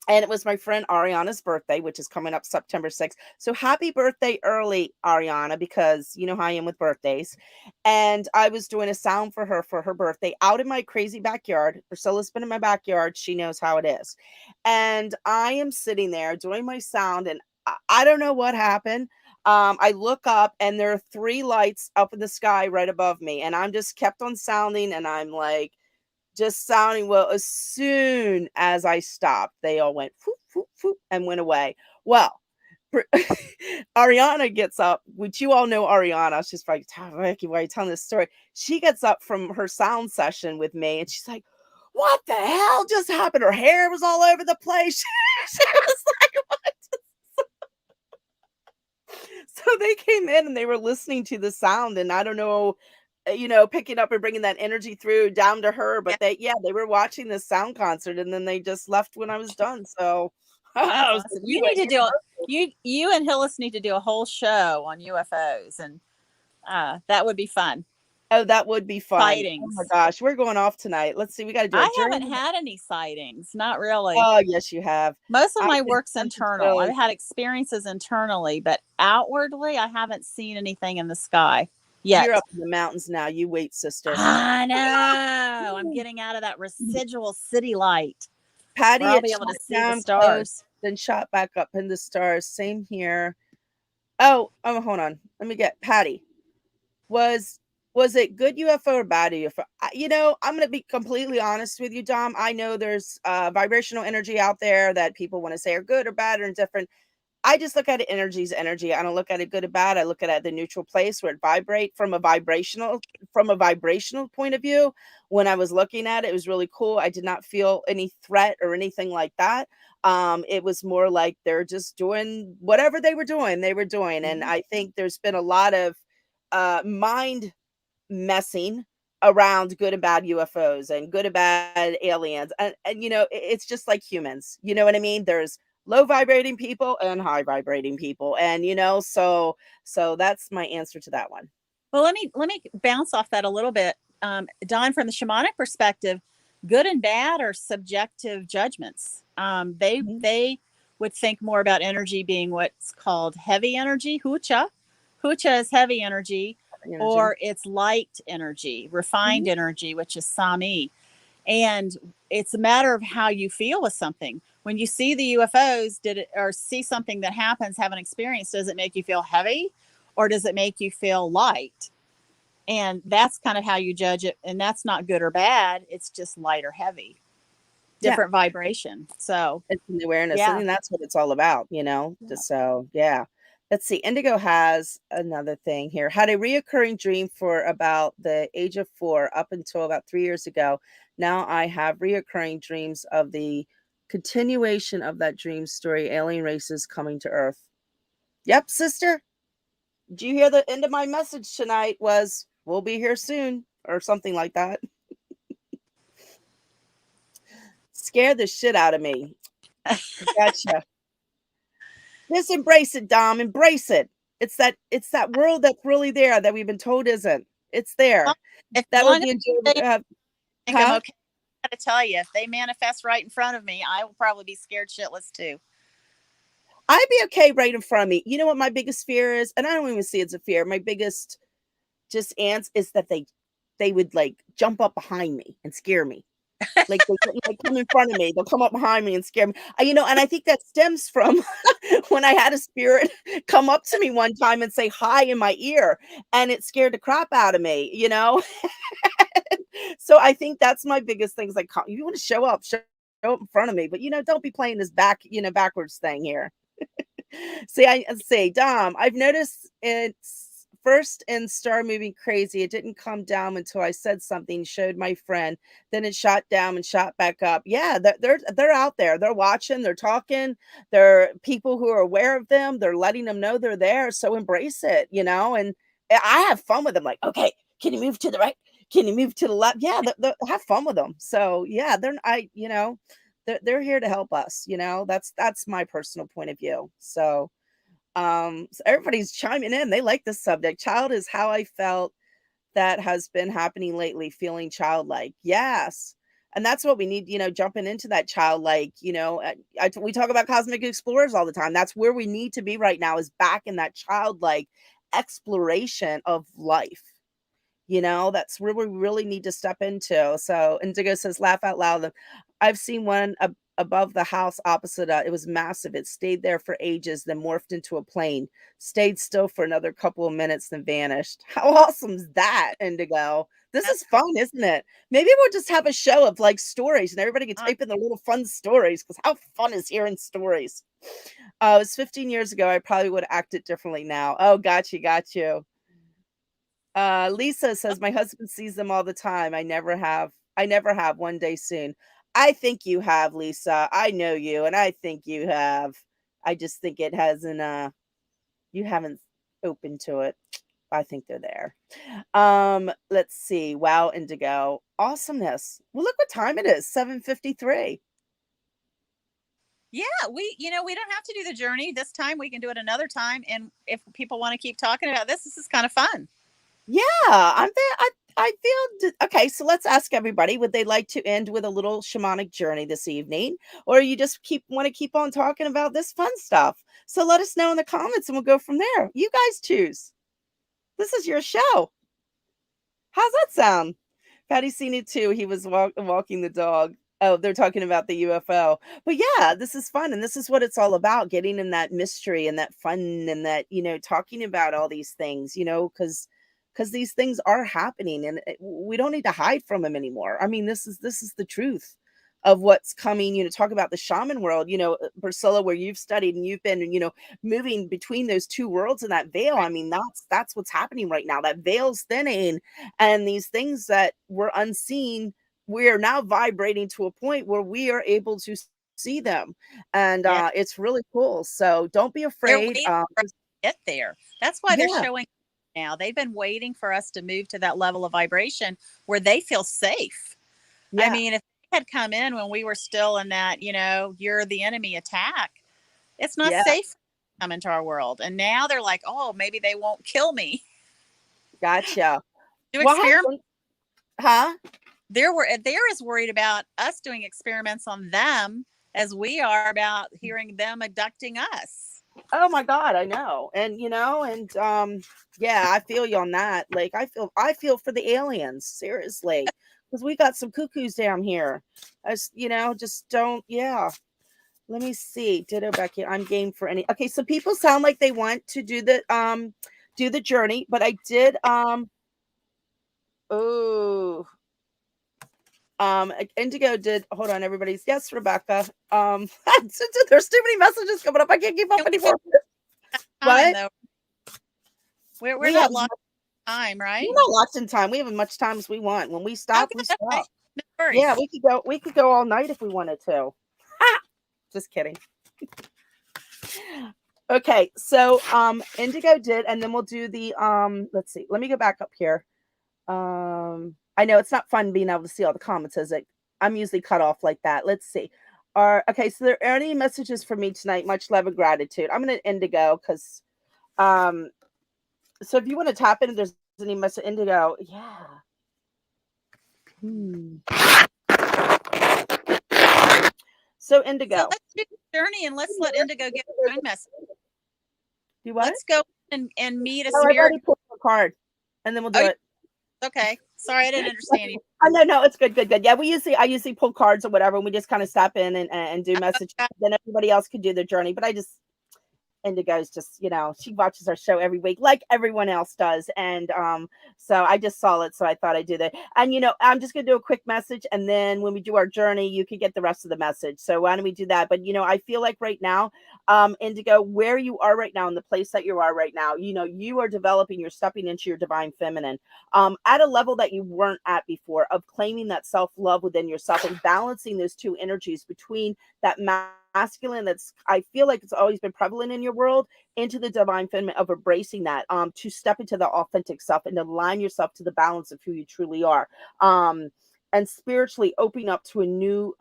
[SPEAKER 1] And it was my friend Ariana's birthday, which is coming up September 6th. So happy birthday early, Ariana, because you know how I am with birthdays. And I was doing a sound for her birthday out in my crazy backyard. Priscilla's been in my backyard. She knows how it is. And I am sitting there doing my sound, and I don't know what happened. I look up and there are 3 lights up in the sky right above me. And I'm just kept on sounding, and I'm like, just sounding well. As soon as I stopped, they all went whoop, whoop, whoop, and went away. Well, Ariana gets up, which you all know Ariana. She's like, Ricky, why are you telling this story? She gets up from her sound session with me, and she's like, what the hell just happened? Her hair was all over the place. She was like, what? So they came in and they were listening to the sound, and I don't know, you know, picking up and bringing that energy through down to her. But they were watching this sound concert, and then they just left when I was done. So
[SPEAKER 2] awesome. You need to do you and Hillis need to do a whole show on UFOs, and that would be fun.
[SPEAKER 1] Oh, that would be fun.
[SPEAKER 2] Sightings.
[SPEAKER 1] Oh my gosh, we're going off tonight. Let's see. We got to do
[SPEAKER 2] I haven't had any sightings. Not really.
[SPEAKER 1] Oh, yes, you have.
[SPEAKER 2] Most of my work's internal. I've had experiences internally, but outwardly, I haven't seen anything in the sky yet.
[SPEAKER 1] You're up in the mountains now. You wait, sister.
[SPEAKER 2] I know. I'm getting out of that residual city light.
[SPEAKER 1] Patty,
[SPEAKER 2] I'll be able to see the stars.
[SPEAKER 1] Then shot back up in the stars. Same here. Oh, hold on. Let me get Patty. Was it good UFO or bad UFO? You know, I'm going to be completely honest with you, Dom. I know there's vibrational energy out there that people want to say are good or bad or indifferent. I just look at it energy. I don't look at it good or bad. I look at it the neutral place where it vibrates from a vibrational point of view. When I was looking at it, it was really cool. I did not feel any threat or anything like that. It was more like they're just doing whatever they were doing. And I think there's been a lot of mind messing around good and bad UFOs and good and bad aliens. And you know, it's just like humans. You know what I mean? There's low vibrating people and high vibrating people. And you know, so that's my answer to that one.
[SPEAKER 2] Well, let me bounce off that a little bit. Don, from the shamanic perspective, good and bad are subjective judgments. They would think more about energy being what's called heavy energy, hucha. Hucha is heavy energy. Or it's light energy, refined energy, which is Sami. And it's a matter of how you feel with something. When you see the UFOs, or see something that happens, have an experience, does it make you feel heavy or does it make you feel light? And that's kind of how you judge it. And that's not good or bad. It's just light or heavy. different vibration. So
[SPEAKER 1] it's an awareness. I think that's what it's all about, So let's see. Indigo has another thing here. Had a reoccurring dream for about the age of 4 up until about 3 years ago. Now I have reoccurring dreams of the continuation of that dream story, alien races coming to Earth. Yep, sister. Did you hear the end of my message tonight was we'll be here soon or something like that? Scared the shit out of me. Gotcha. Just embrace it, Dom. Embrace it. It's that world that's really there that we've been told isn't. It's there. That'll be enjoyable.
[SPEAKER 2] I think I'm okay. I gotta tell you, if they manifest right in front of me, I will probably be scared shitless too.
[SPEAKER 1] I'd be okay right in front of me. You know what my biggest fear is? And I don't even see it's a fear. My biggest just ants is that they would like jump up behind me and scare me. Like they come in front of me, they'll come up behind me and scare me. And I think that stems from when I had a spirit come up to me one time and say hi in my ear, and it scared the crap out of me. So I think that's my biggest thing. Is like, you want to show up in front of me, but don't be playing this backwards thing here. I say, Dom, I've noticed it's first and started moving crazy. It didn't come down until I said something, showed my friend, then it shot down and shot back up. Yeah, they're out there. They're watching, they're talking. There are people who are aware of them. They're letting them know they're there. So embrace it, and I have fun with them. Like, okay, can you move to the right? Can you move to the left? Yeah, have fun with them. So yeah, they're here to help us. That's my personal point of view. So everybody's chiming in. They like this subject. Child is how I felt that has been happening lately, feeling childlike. Yes. And that's what we need, jumping into that childlike, we talk about cosmic explorers all the time. That's where we need to be right now, is back in that childlike exploration of life. That's where we really need to step into. So Indigo says, laugh out loud. I've seen one above the house opposite. It was massive. It stayed there for ages, then morphed into a plane, stayed still for another couple of minutes, then vanished. How awesome is that, Indigo? This is fun, isn't it? Maybe we'll just have a show of like stories and everybody can type in the little fun stories, because how fun is hearing stories. It was 15 years ago. I probably would have acted differently now. Oh, got you. Lisa says, my husband sees them all the time. I never have. One day soon. I think you have, Lisa. I know you, and I think you have. I just think it hasn't. You haven't opened to it. I think they're there. Let's see. Wow, Indigo. Awesomeness. Well, look what time it is. 7:53.
[SPEAKER 2] Yeah, we don't have to do the journey this time. We can do it another time. And if people want to keep talking about this is kind of fun.
[SPEAKER 1] Yeah, I feel okay. So let's ask everybody: would they like to end with a little shamanic journey this evening, or you just want to keep on talking about this fun stuff? So let us know in the comments, and we'll go from there. You guys choose. This is your show. How's that sound? Patty's seen it too. He was walking the dog. Oh, they're talking about the UFO. But yeah, this is fun. And this is what it's all about, getting in that mystery and that fun and that, talking about all these things, because these things are happening and we don't need to hide from them anymore. I mean, this is the truth of what's coming. Talk about the shaman world, Priscilla, where you've studied and you've been, moving between those two worlds in that veil. I mean, that's what's happening right now. That veil's thinning, and these things that were unseen, we are now vibrating to a point where we are able to see them, and it's really cool. So don't be afraid.
[SPEAKER 2] Get there. That's why they're showing now. They've been waiting for us to move to that level of vibration where they feel safe. I mean, if they had come in when we were still in that, you're the enemy attack, it's not safe to come into our world. And now they're like, oh, maybe they won't kill me.
[SPEAKER 1] Gotcha.
[SPEAKER 2] Do experiments. Huh? They're as worried about us doing experiments on them as we are about hearing them abducting us.
[SPEAKER 1] Oh my God, I know. And I feel you on that. Like I feel for the aliens, seriously. Because we got some cuckoos down here. Just don't, Let me see. Ditto Becky. I'm game for any. Okay, so people sound like they want to do the journey, but I did Indigo did, hold on, everybody's, yes, Rebecca. There's too many messages coming up. I can't keep up anymore.
[SPEAKER 2] Time,
[SPEAKER 1] What?
[SPEAKER 2] though. We're not locked in time, right?
[SPEAKER 1] We're not locked in time. We have as much time as we want. When we stop, we stop.
[SPEAKER 2] Okay. No worries.
[SPEAKER 1] Yeah, we could go all night if we wanted to. Just kidding. Okay, so Indigo did, and then we'll do the let's see. Let me go back up here. I know it's not fun being able to see all the comments, is it? I'm usually cut off like that. Let's see. Okay, so there are any messages for me tonight? Much love and gratitude. I'm gonna Indigo because so if you want to tap in, if there's any message, Indigo, yeah. So Indigo.
[SPEAKER 2] So let's do the journey and let's let Indigo get her own message.
[SPEAKER 1] Do what?
[SPEAKER 2] Let's go and meet a
[SPEAKER 1] spirit.
[SPEAKER 2] I've already
[SPEAKER 1] pulled a card, and then we'll do it.
[SPEAKER 2] Okay. Sorry, I didn't understand you.
[SPEAKER 1] No, it's good. Yeah, I usually pull cards or whatever, and we just kind of stop in and do messages. Then everybody else could do their journey. But Indigo's just, she watches our show every week like everyone else does. And so I just saw it. So I thought I'd do that. And, I'm just going to do a quick message. And then when we do our journey, you can get the rest of the message. So why don't we do that? But, I feel like right now, Indigo, where you are right now, in the place that you are right now, you are developing, you're stepping into your divine feminine at a level that you weren't at before, of claiming that self-love within yourself and balancing those two energies between that masculine I feel like it's always been prevalent in your world, into the divine feminine, of embracing that, to step into the authentic self and align yourself to the balance of who you truly are, and spiritually opening up to a new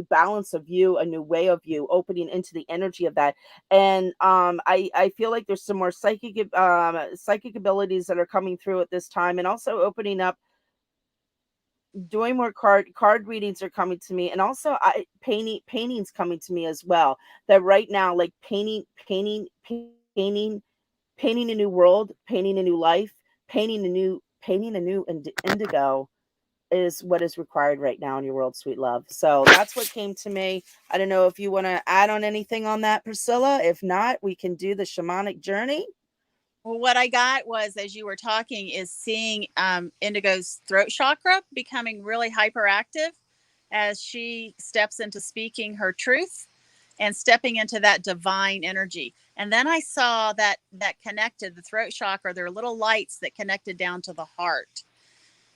[SPEAKER 1] balance of you, a new way of you, opening into the energy of that. And I feel like there's some more psychic abilities that are coming through at this time, and also opening up, doing more card readings are coming to me, and also paintings coming to me as well, that right now, like painting a new world, painting a new life, painting a new indigo is what is required right now in your world, sweet love. So that's what came to me. I don't know if you want to add on anything on that, Priscilla. If not, we can do the shamanic journey.
[SPEAKER 2] Well, what I got was, as you were talking, is seeing Indigo's throat chakra becoming really hyperactive as she steps into speaking her truth and stepping into that divine energy. And then I saw that connected, the throat chakra, there are little lights that connected down to the heart.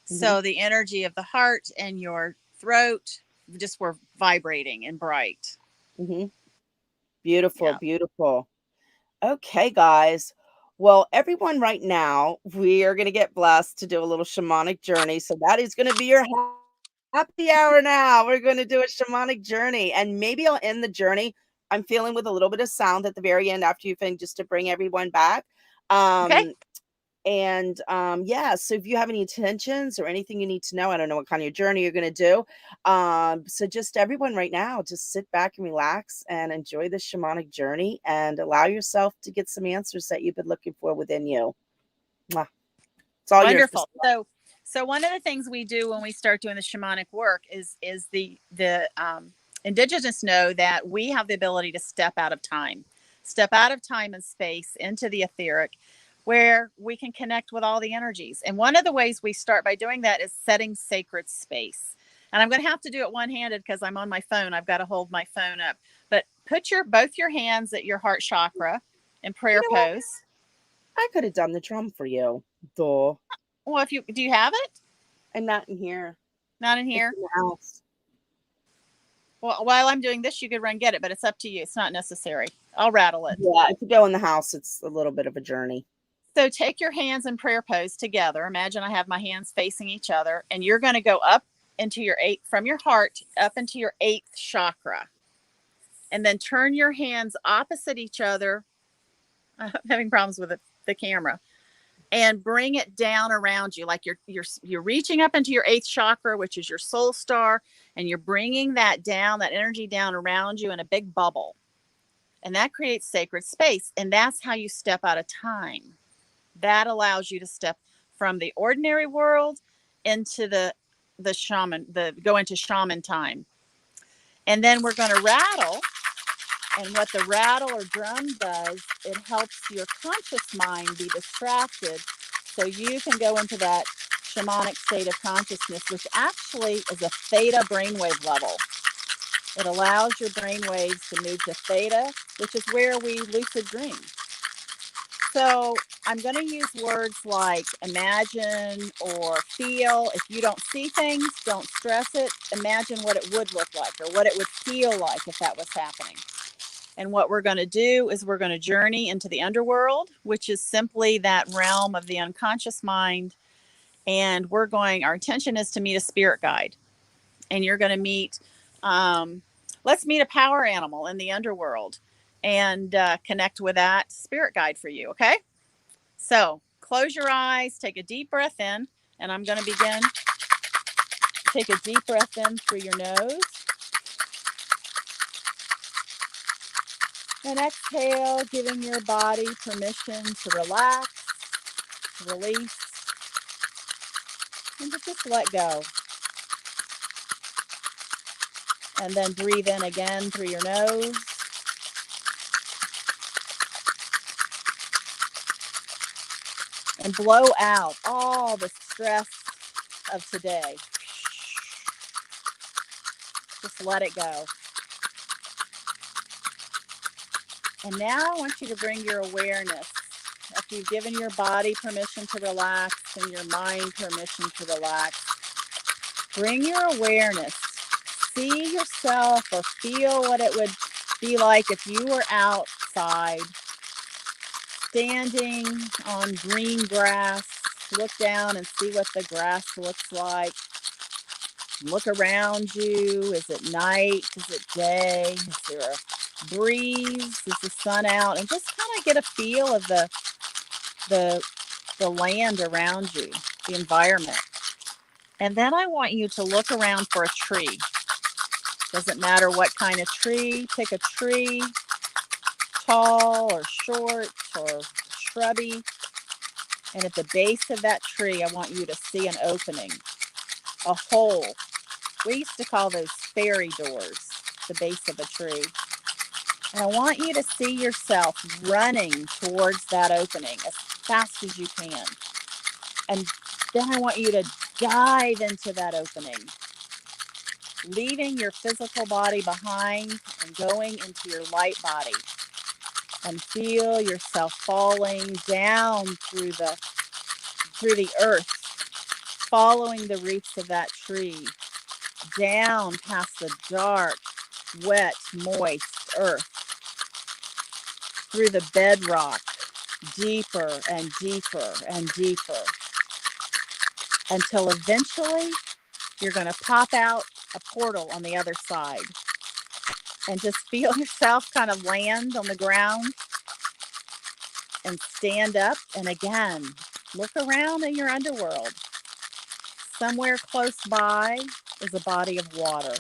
[SPEAKER 2] Mm-hmm. So the energy of the heart and your throat just were vibrating and bright.
[SPEAKER 1] Mm-hmm. Beautiful, yeah. Beautiful. Okay, guys. Well, everyone, right now, we are going to get blessed to do a little shamanic journey. So that is going to be your happy hour now. We're going to do a shamanic journey, and maybe I'll end the journey. I'm feeling with a little bit of sound at the very end after you finish, just to bring everyone back. Okay. And yeah, so if you have any intentions or anything you need to know, I don't know what kind of journey you're going to do. So just everyone right now, just sit back and relax and enjoy the shamanic journey, and allow yourself to get some answers that you've been looking for within you. Mwah. It's all
[SPEAKER 2] wonderful. So one of the things we do when we start doing the shamanic work is the indigenous know that we have the ability to step out of time and space into the etheric, where we can connect with all the energies. And one of the ways we start by doing that is setting sacred space. And I'm going to have to do it one-handed because I'm on my phone. I've got to hold my phone up. But put both your hands at your heart chakra in prayer pose.
[SPEAKER 1] I could have done the drum for you, though.
[SPEAKER 2] Well, do you have it?
[SPEAKER 1] And not in here.
[SPEAKER 2] Not in here?
[SPEAKER 1] It's in the house.
[SPEAKER 2] Well, while I'm doing this, you could run get it, but it's up to you. It's not necessary. I'll rattle it.
[SPEAKER 1] Yeah, if you go in the house, it's a little bit of a journey.
[SPEAKER 2] So take your hands in prayer pose together. Imagine I have my hands facing each other, and you're going to go up into your from your heart up into your 8th chakra. And then turn your hands opposite each other. I'm having problems with the camera. And bring it down around you, like you're reaching up into your 8th chakra, which is your soul star, and you're bringing that energy down around you in a big bubble. And that creates sacred space. And that's how you step out of time. That allows you to step from the ordinary world into the go into shaman time. And then we're going to rattle. And what the rattle or drum does, it helps your conscious mind be distracted, so you can go into that shamanic state of consciousness, which actually is a theta brainwave level. It allows your brainwaves to move to theta, which is where we lucid dream. So I'm going to use words like imagine or feel. If you don't see things, don't stress it. Imagine what it would look like or what it would feel like if that was happening. And what we're going to do is we're going to journey into the underworld, which is simply that realm of the unconscious mind. And our intention is to meet a spirit guide. And you're going to meet, let's meet a power animal in the underworld and connect with that spirit guide for you. Okay. So close your eyes, take a deep breath in, and I'm going to begin. Take a deep breath in through your nose. And exhale, giving your body permission to relax, to release, and to just let go. And then breathe in again through your nose. And blow out all the stress of today. Just let it go. And now I want you to bring your awareness. After you've given your body permission to relax and your mind permission to relax, bring your awareness. See yourself or feel what it would be like if you were outside, standing on green grass. Look down and see what the grass looks like. Look around you. Is it night? Is it day? Is there a breeze? Is the sun out? And just kind of get a feel of the land around you, the environment. And then I want you to look around for a tree. Doesn't matter what kind of tree. Pick a tree, tall or short or shrubby. And at the base of that tree, I want you to see an opening, a hole. We used to call those fairy doors, the base of a tree. And I want you to see yourself running towards that opening as fast as you can. And then I want you to dive into that opening, leaving your physical body behind and going into your light body. And feel yourself falling down through the earth, following the roots of that tree, down past the dark, wet, moist earth, through the bedrock, deeper and deeper and deeper, until eventually you're going to pop out a portal on the other side. And just feel yourself kind of land on the ground and stand up. And again, look around in your underworld. Somewhere close by is a body of water.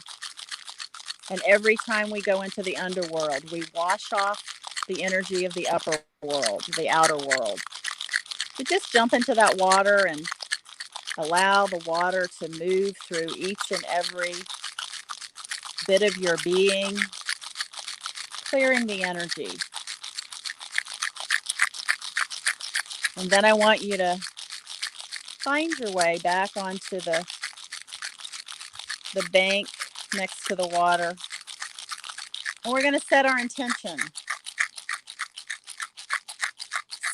[SPEAKER 2] And every time we go into the underworld, we wash off the energy of the upper world, the outer world. So just jump into that water and allow the water to move through each and every bit of your being, clearing the energy. And then I want you to find your way back onto the bank next to the water. And we're going to set our intention.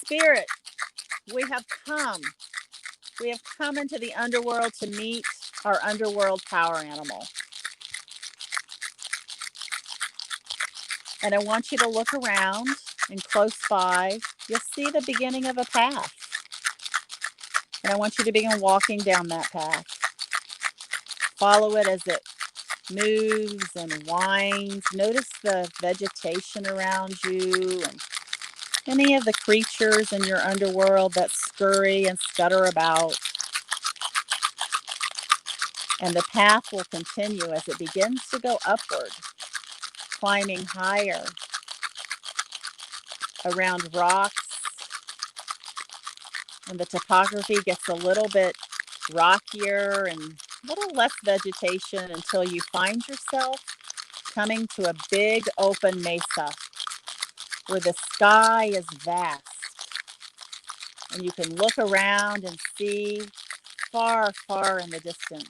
[SPEAKER 2] Spirit, we have come. We have come into the underworld to meet our underworld power animal. And I want you to look around, and close by, you'll see the beginning of a path. And I want you to begin walking down that path. Follow it as it moves and winds. Notice the vegetation around you and any of the creatures in your underworld that scurry and scutter about. And the path will continue as it begins to go upward, climbing higher around rocks. And the topography gets a little bit rockier and a little less vegetation until you find yourself coming to a big open mesa where the sky is vast. And you can look around and see far, far in the distance.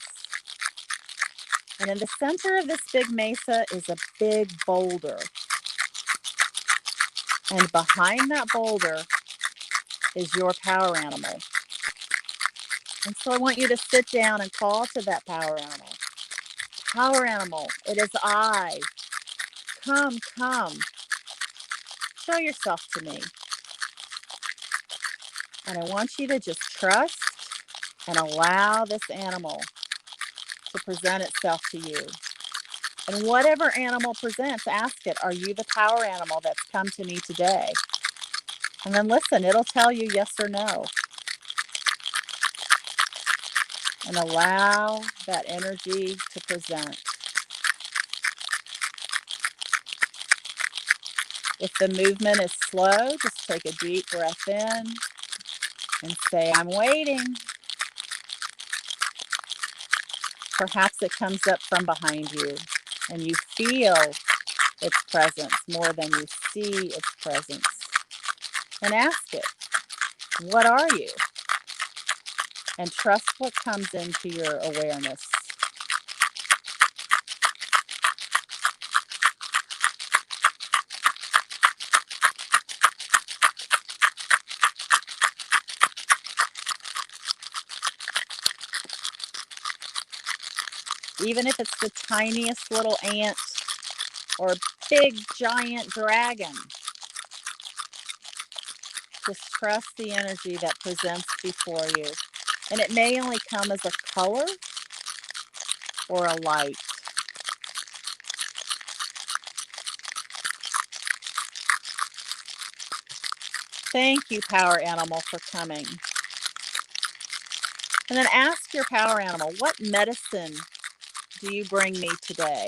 [SPEAKER 2] And in the center of this big mesa is a big boulder. And behind that boulder is your power animal. And so I want you to sit down and call to that power animal. Power animal, it is I. Come, come. Show yourself to me. And I want you to just trust and allow this animal to present itself to you. And whatever animal presents, ask it, are you the power animal that's come to me today? And then listen, it'll tell you yes or no. And allow that energy to present. If the movement is slow, just take a deep breath in and say, I'm waiting. Perhaps it comes up from behind you and you feel its presence more than you see its presence. And ask it, what are you? And trust what comes into your awareness. Even if it's the tiniest little ant or big giant dragon, just trust the energy that presents before you. And it may only come as a color or a light. Thank you, power animal, for coming. And then ask your power animal, what medicine do you bring me today?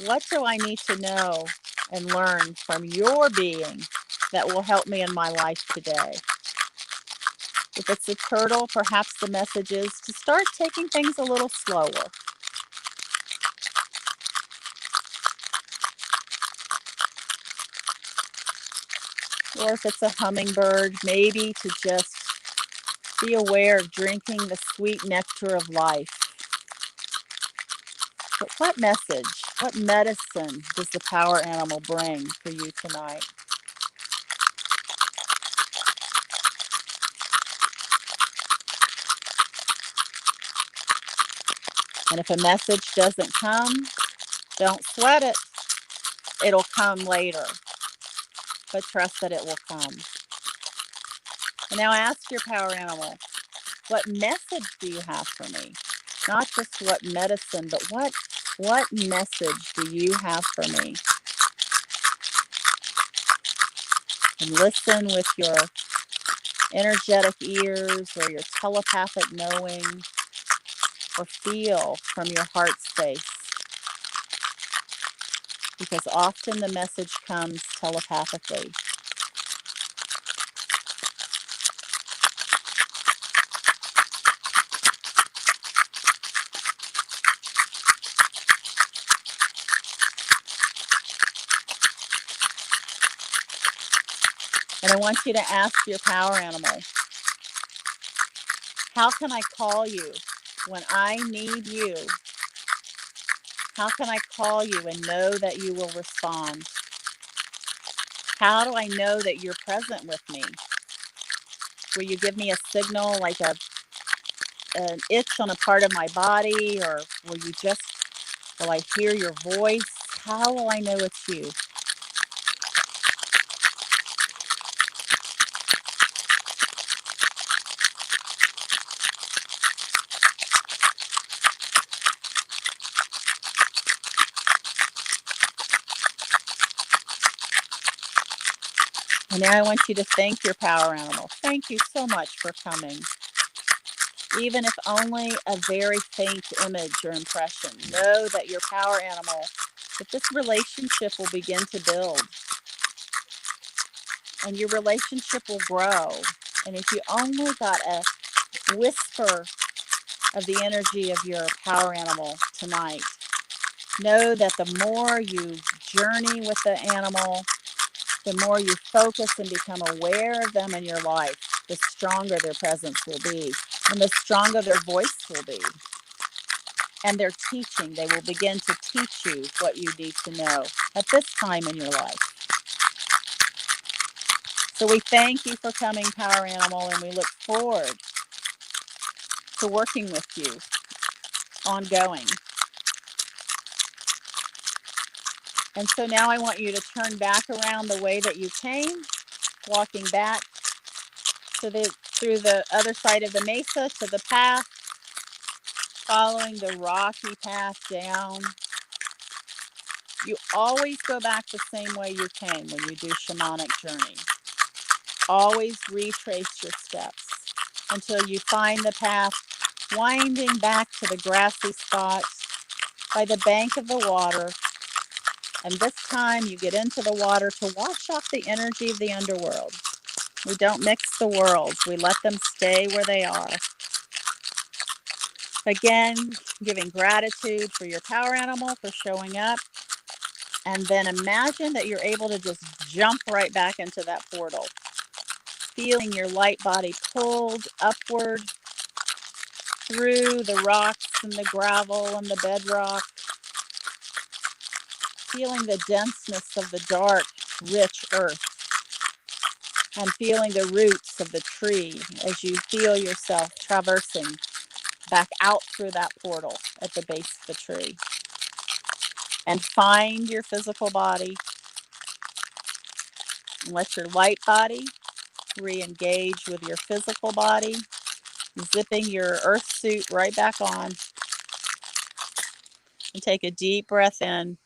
[SPEAKER 2] What do I need to know and learn from your being that will help me in my life today? If it's a turtle, perhaps the message is to start taking things a little slower. Or if it's a hummingbird, maybe to just be aware of drinking the sweet nectar of life. But what message, what medicine does the power animal bring for you tonight? And if a message doesn't come, don't sweat it. It'll come later. But trust that it will come. And now ask your power animal, what message do you have for me? Not just what medicine, but what message do you have for me? And listen with your energetic ears or your telepathic knowing, or feel from your heart space. Because often the message comes telepathically. And I want you to ask your power animal, how can I call you when I need you? How can I call you and know that you will respond? How do I know that you're present with me? Will you give me a signal like an itch on a part of my body? Or will I hear your voice? How will I know it's you? And now I want you to thank your power animal. Thank you so much for coming. Even if only a very faint image or impression, know that your power animal, that this relationship will begin to build. And your relationship will grow. And if you only got a whisper of the energy of your power animal tonight, know that the more you journey with the animal, the more you focus and become aware of them in your life, the stronger their presence will be, and the stronger their voice will be. And their teaching, they will begin to teach you what you need to know at this time in your life. So we thank you for coming, Power Animal, and we look forward to working with you ongoing. And so now I want you to turn back around the way that you came, walking back through the other side of the mesa to the path, following the rocky path down. You always go back the same way you came when you do Shamanic Journey. Always retrace your steps until you find the path winding back to the grassy spot by the bank of the water. And this time you get into the water to wash off the energy of the underworld. We don't mix the worlds. We let them stay where they are. Again, giving gratitude for your power animal for showing up. And then imagine that you're able to just jump right back into that portal. Feeling your light body pulled upward through the rocks and the gravel and the bedrock. Feeling the denseness of the dark, rich earth. And feeling the roots of the tree as you feel yourself traversing back out through that portal at the base of the tree. And find your physical body. And let your light body re-engage with your physical body, zipping your earth suit right back on. And take a deep breath in.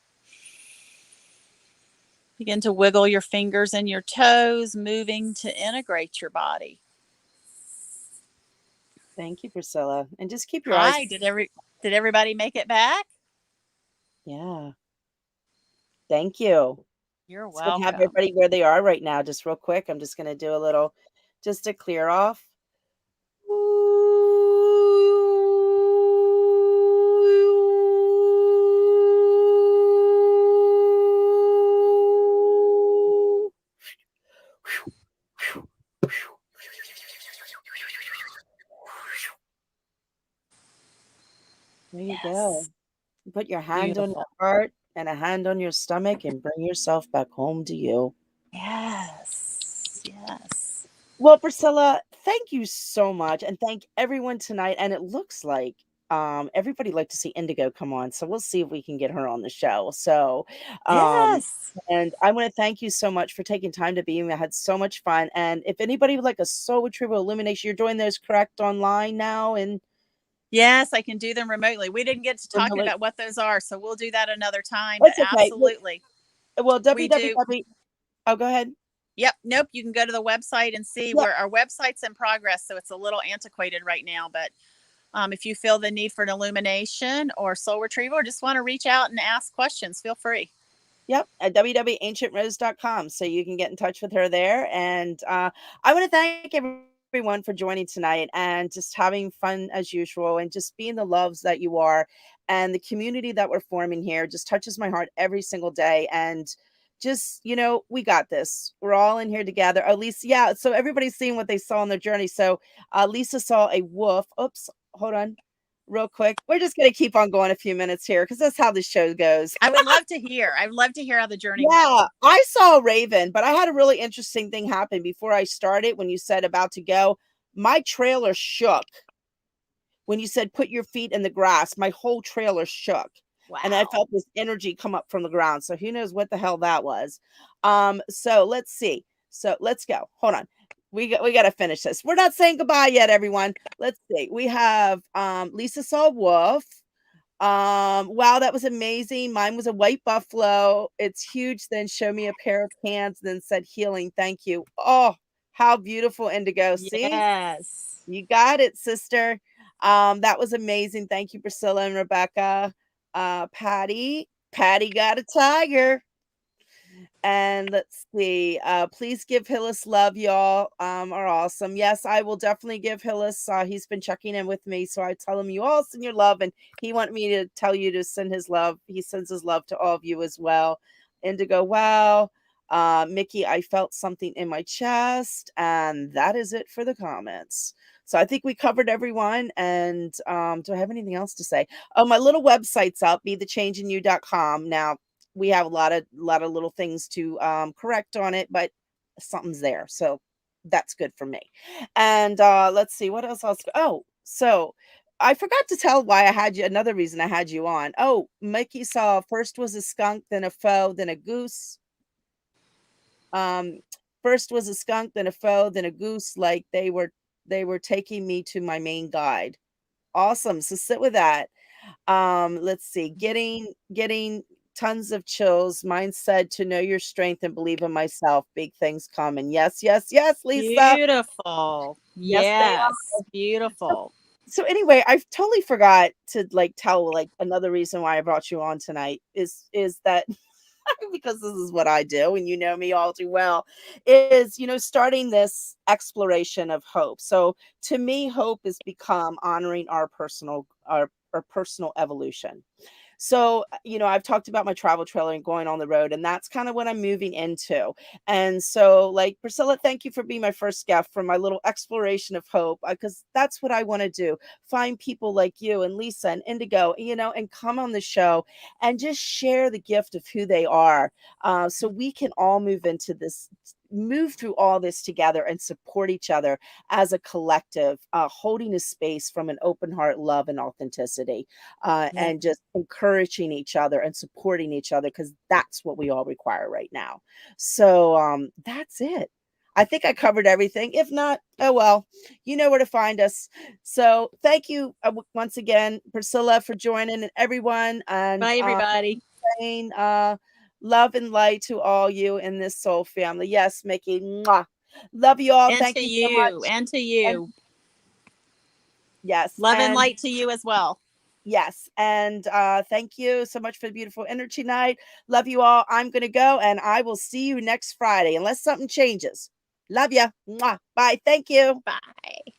[SPEAKER 2] Begin to wiggle your fingers and your toes, moving to integrate your body.
[SPEAKER 1] Thank you, Priscilla. And just keep your eyes.
[SPEAKER 2] Hi, did everybody make it back?
[SPEAKER 1] Yeah. Thank you.
[SPEAKER 2] You're
[SPEAKER 1] It's going
[SPEAKER 2] welcome.
[SPEAKER 1] to have everybody where they are right now. Just real quick. I'm just going to do a little, just to clear off. There you go. Put your hand on your heart and a hand on your stomach and bring yourself back home to you.
[SPEAKER 2] Yes. Yes.
[SPEAKER 1] Well, Priscilla, thank you so much. And thank everyone tonight. And it looks like everybody like to see Indigo come on. So we'll see if we can get her on the show. So
[SPEAKER 2] Yes.
[SPEAKER 1] and I want to thank you so much for taking time to be here. I had so much fun. And if anybody would like a soul retrieval illumination, you're doing those correct online now. And
[SPEAKER 2] yes, I can do them remotely. We didn't get to talking about what those are, so we'll do that another time.
[SPEAKER 1] That's
[SPEAKER 2] But
[SPEAKER 1] okay.
[SPEAKER 2] absolutely.
[SPEAKER 1] Well, www. Oh, go ahead.
[SPEAKER 2] Yep. Nope. You can go to the website and see where our website's in progress. So it's a little antiquated right now. But if you feel the need for an illumination or soul retrieval or just want to reach out and ask questions, feel free.
[SPEAKER 1] Yep, at www.ancientrose.com. So you can get in touch with her there. And I want to thank everyone for joining tonight and just having fun as usual and just being the loves that you are. And the community that we're forming here just touches my heart every single day. And just, we got this. We're all in here together. At least, yeah. So everybody's seeing what they saw on their journey. So Lisa saw a wolf. Oops, hold on. Real quick. We're just going to keep on going a few minutes here because that's how the show goes.
[SPEAKER 2] I would love to hear. I would love to hear how the journey went.
[SPEAKER 1] Yeah, I saw a raven, but I had a really interesting thing happen before I started when you said about to go. My trailer shook. When you said put your feet in the grass, my whole trailer shook.
[SPEAKER 2] Wow.
[SPEAKER 1] And I felt this energy come up from the ground. So who knows what the hell that was. So let's see. So let's go. Hold on. We got to finish this. We're not saying goodbye yet, everyone. Let's see. We have Lisa saw a wolf. Wow, that was amazing. Mine was a white buffalo. It's huge. Then show me a pair of pants, then said healing. Thank you. Oh, how beautiful, Indigo. See?
[SPEAKER 2] Yes.
[SPEAKER 1] You got it, sister. That was amazing. Thank you, Priscilla and Rebecka. Patty got a tiger. And let's see. Please give Hillis love, y'all. Are awesome. Yes, I will definitely give Hillis. He's been checking in with me, so I tell him you all send your love, and he wanted me to tell you to send his love. He sends his love to all of you as well. Indigo, wow. Mickey, I felt something in my chest, and that is it for the comments. So I think we covered everyone. And do I have anything else to say? Oh, my little website's up, bethechangeinyou.com. Now we have a lot of little things to correct on it, but something's there. So that's good for me. And let's see what else. Oh, so I forgot to tell why I had you. Another reason I had you on. Oh, Mickey saw first was a skunk, then a foe, then a goose. First was a skunk, then a foe, then a goose. Like they were taking me to my main guide. Awesome. So sit with that. Let's see. Getting tons of chills. Mine said to know your strength and believe in myself. Big things coming. Yes, yes, yes, Lisa.
[SPEAKER 2] Beautiful.
[SPEAKER 1] Yes, they
[SPEAKER 2] Yes.
[SPEAKER 1] are.
[SPEAKER 2] Beautiful.
[SPEAKER 1] So anyway, I totally forgot to tell another reason why I brought you on tonight is that because this is what I do, and you know me all too well, is starting this exploration of hope. So to me, hope has become honoring our personal evolution. So, I've talked about my travel trailer and going on the road, and that's kind of what I'm moving into. And so, Priscilla, thank you for being my first guest for my little exploration of hope, because that's what I want to do. Find people like you and Lisa and Indigo, and come on the show and just share the gift of who they are, so we can all move through all this together and support each other as a collective, holding a space from an open heart, love, and authenticity, and just encouraging each other and supporting each other, because that's what we all require right now. So that's it. I think I covered everything. If not, oh well, you know where to find us. So thank you once again, Priscilla, for joining, and everyone. And
[SPEAKER 2] bye, everybody.
[SPEAKER 1] saying, love and light to all you in this soul family. Yes, Mickey. Mwah. Love you all.
[SPEAKER 2] And
[SPEAKER 1] thank
[SPEAKER 2] to
[SPEAKER 1] you so much.
[SPEAKER 2] And to you.
[SPEAKER 1] And, yes.
[SPEAKER 2] Love and light to you as well.
[SPEAKER 1] Yes. And thank you so much for the beautiful energy night. Love you all. I'm going to go, and I will see you next Friday, unless something changes. Love you. Mwah. Bye. Thank you.
[SPEAKER 2] Bye.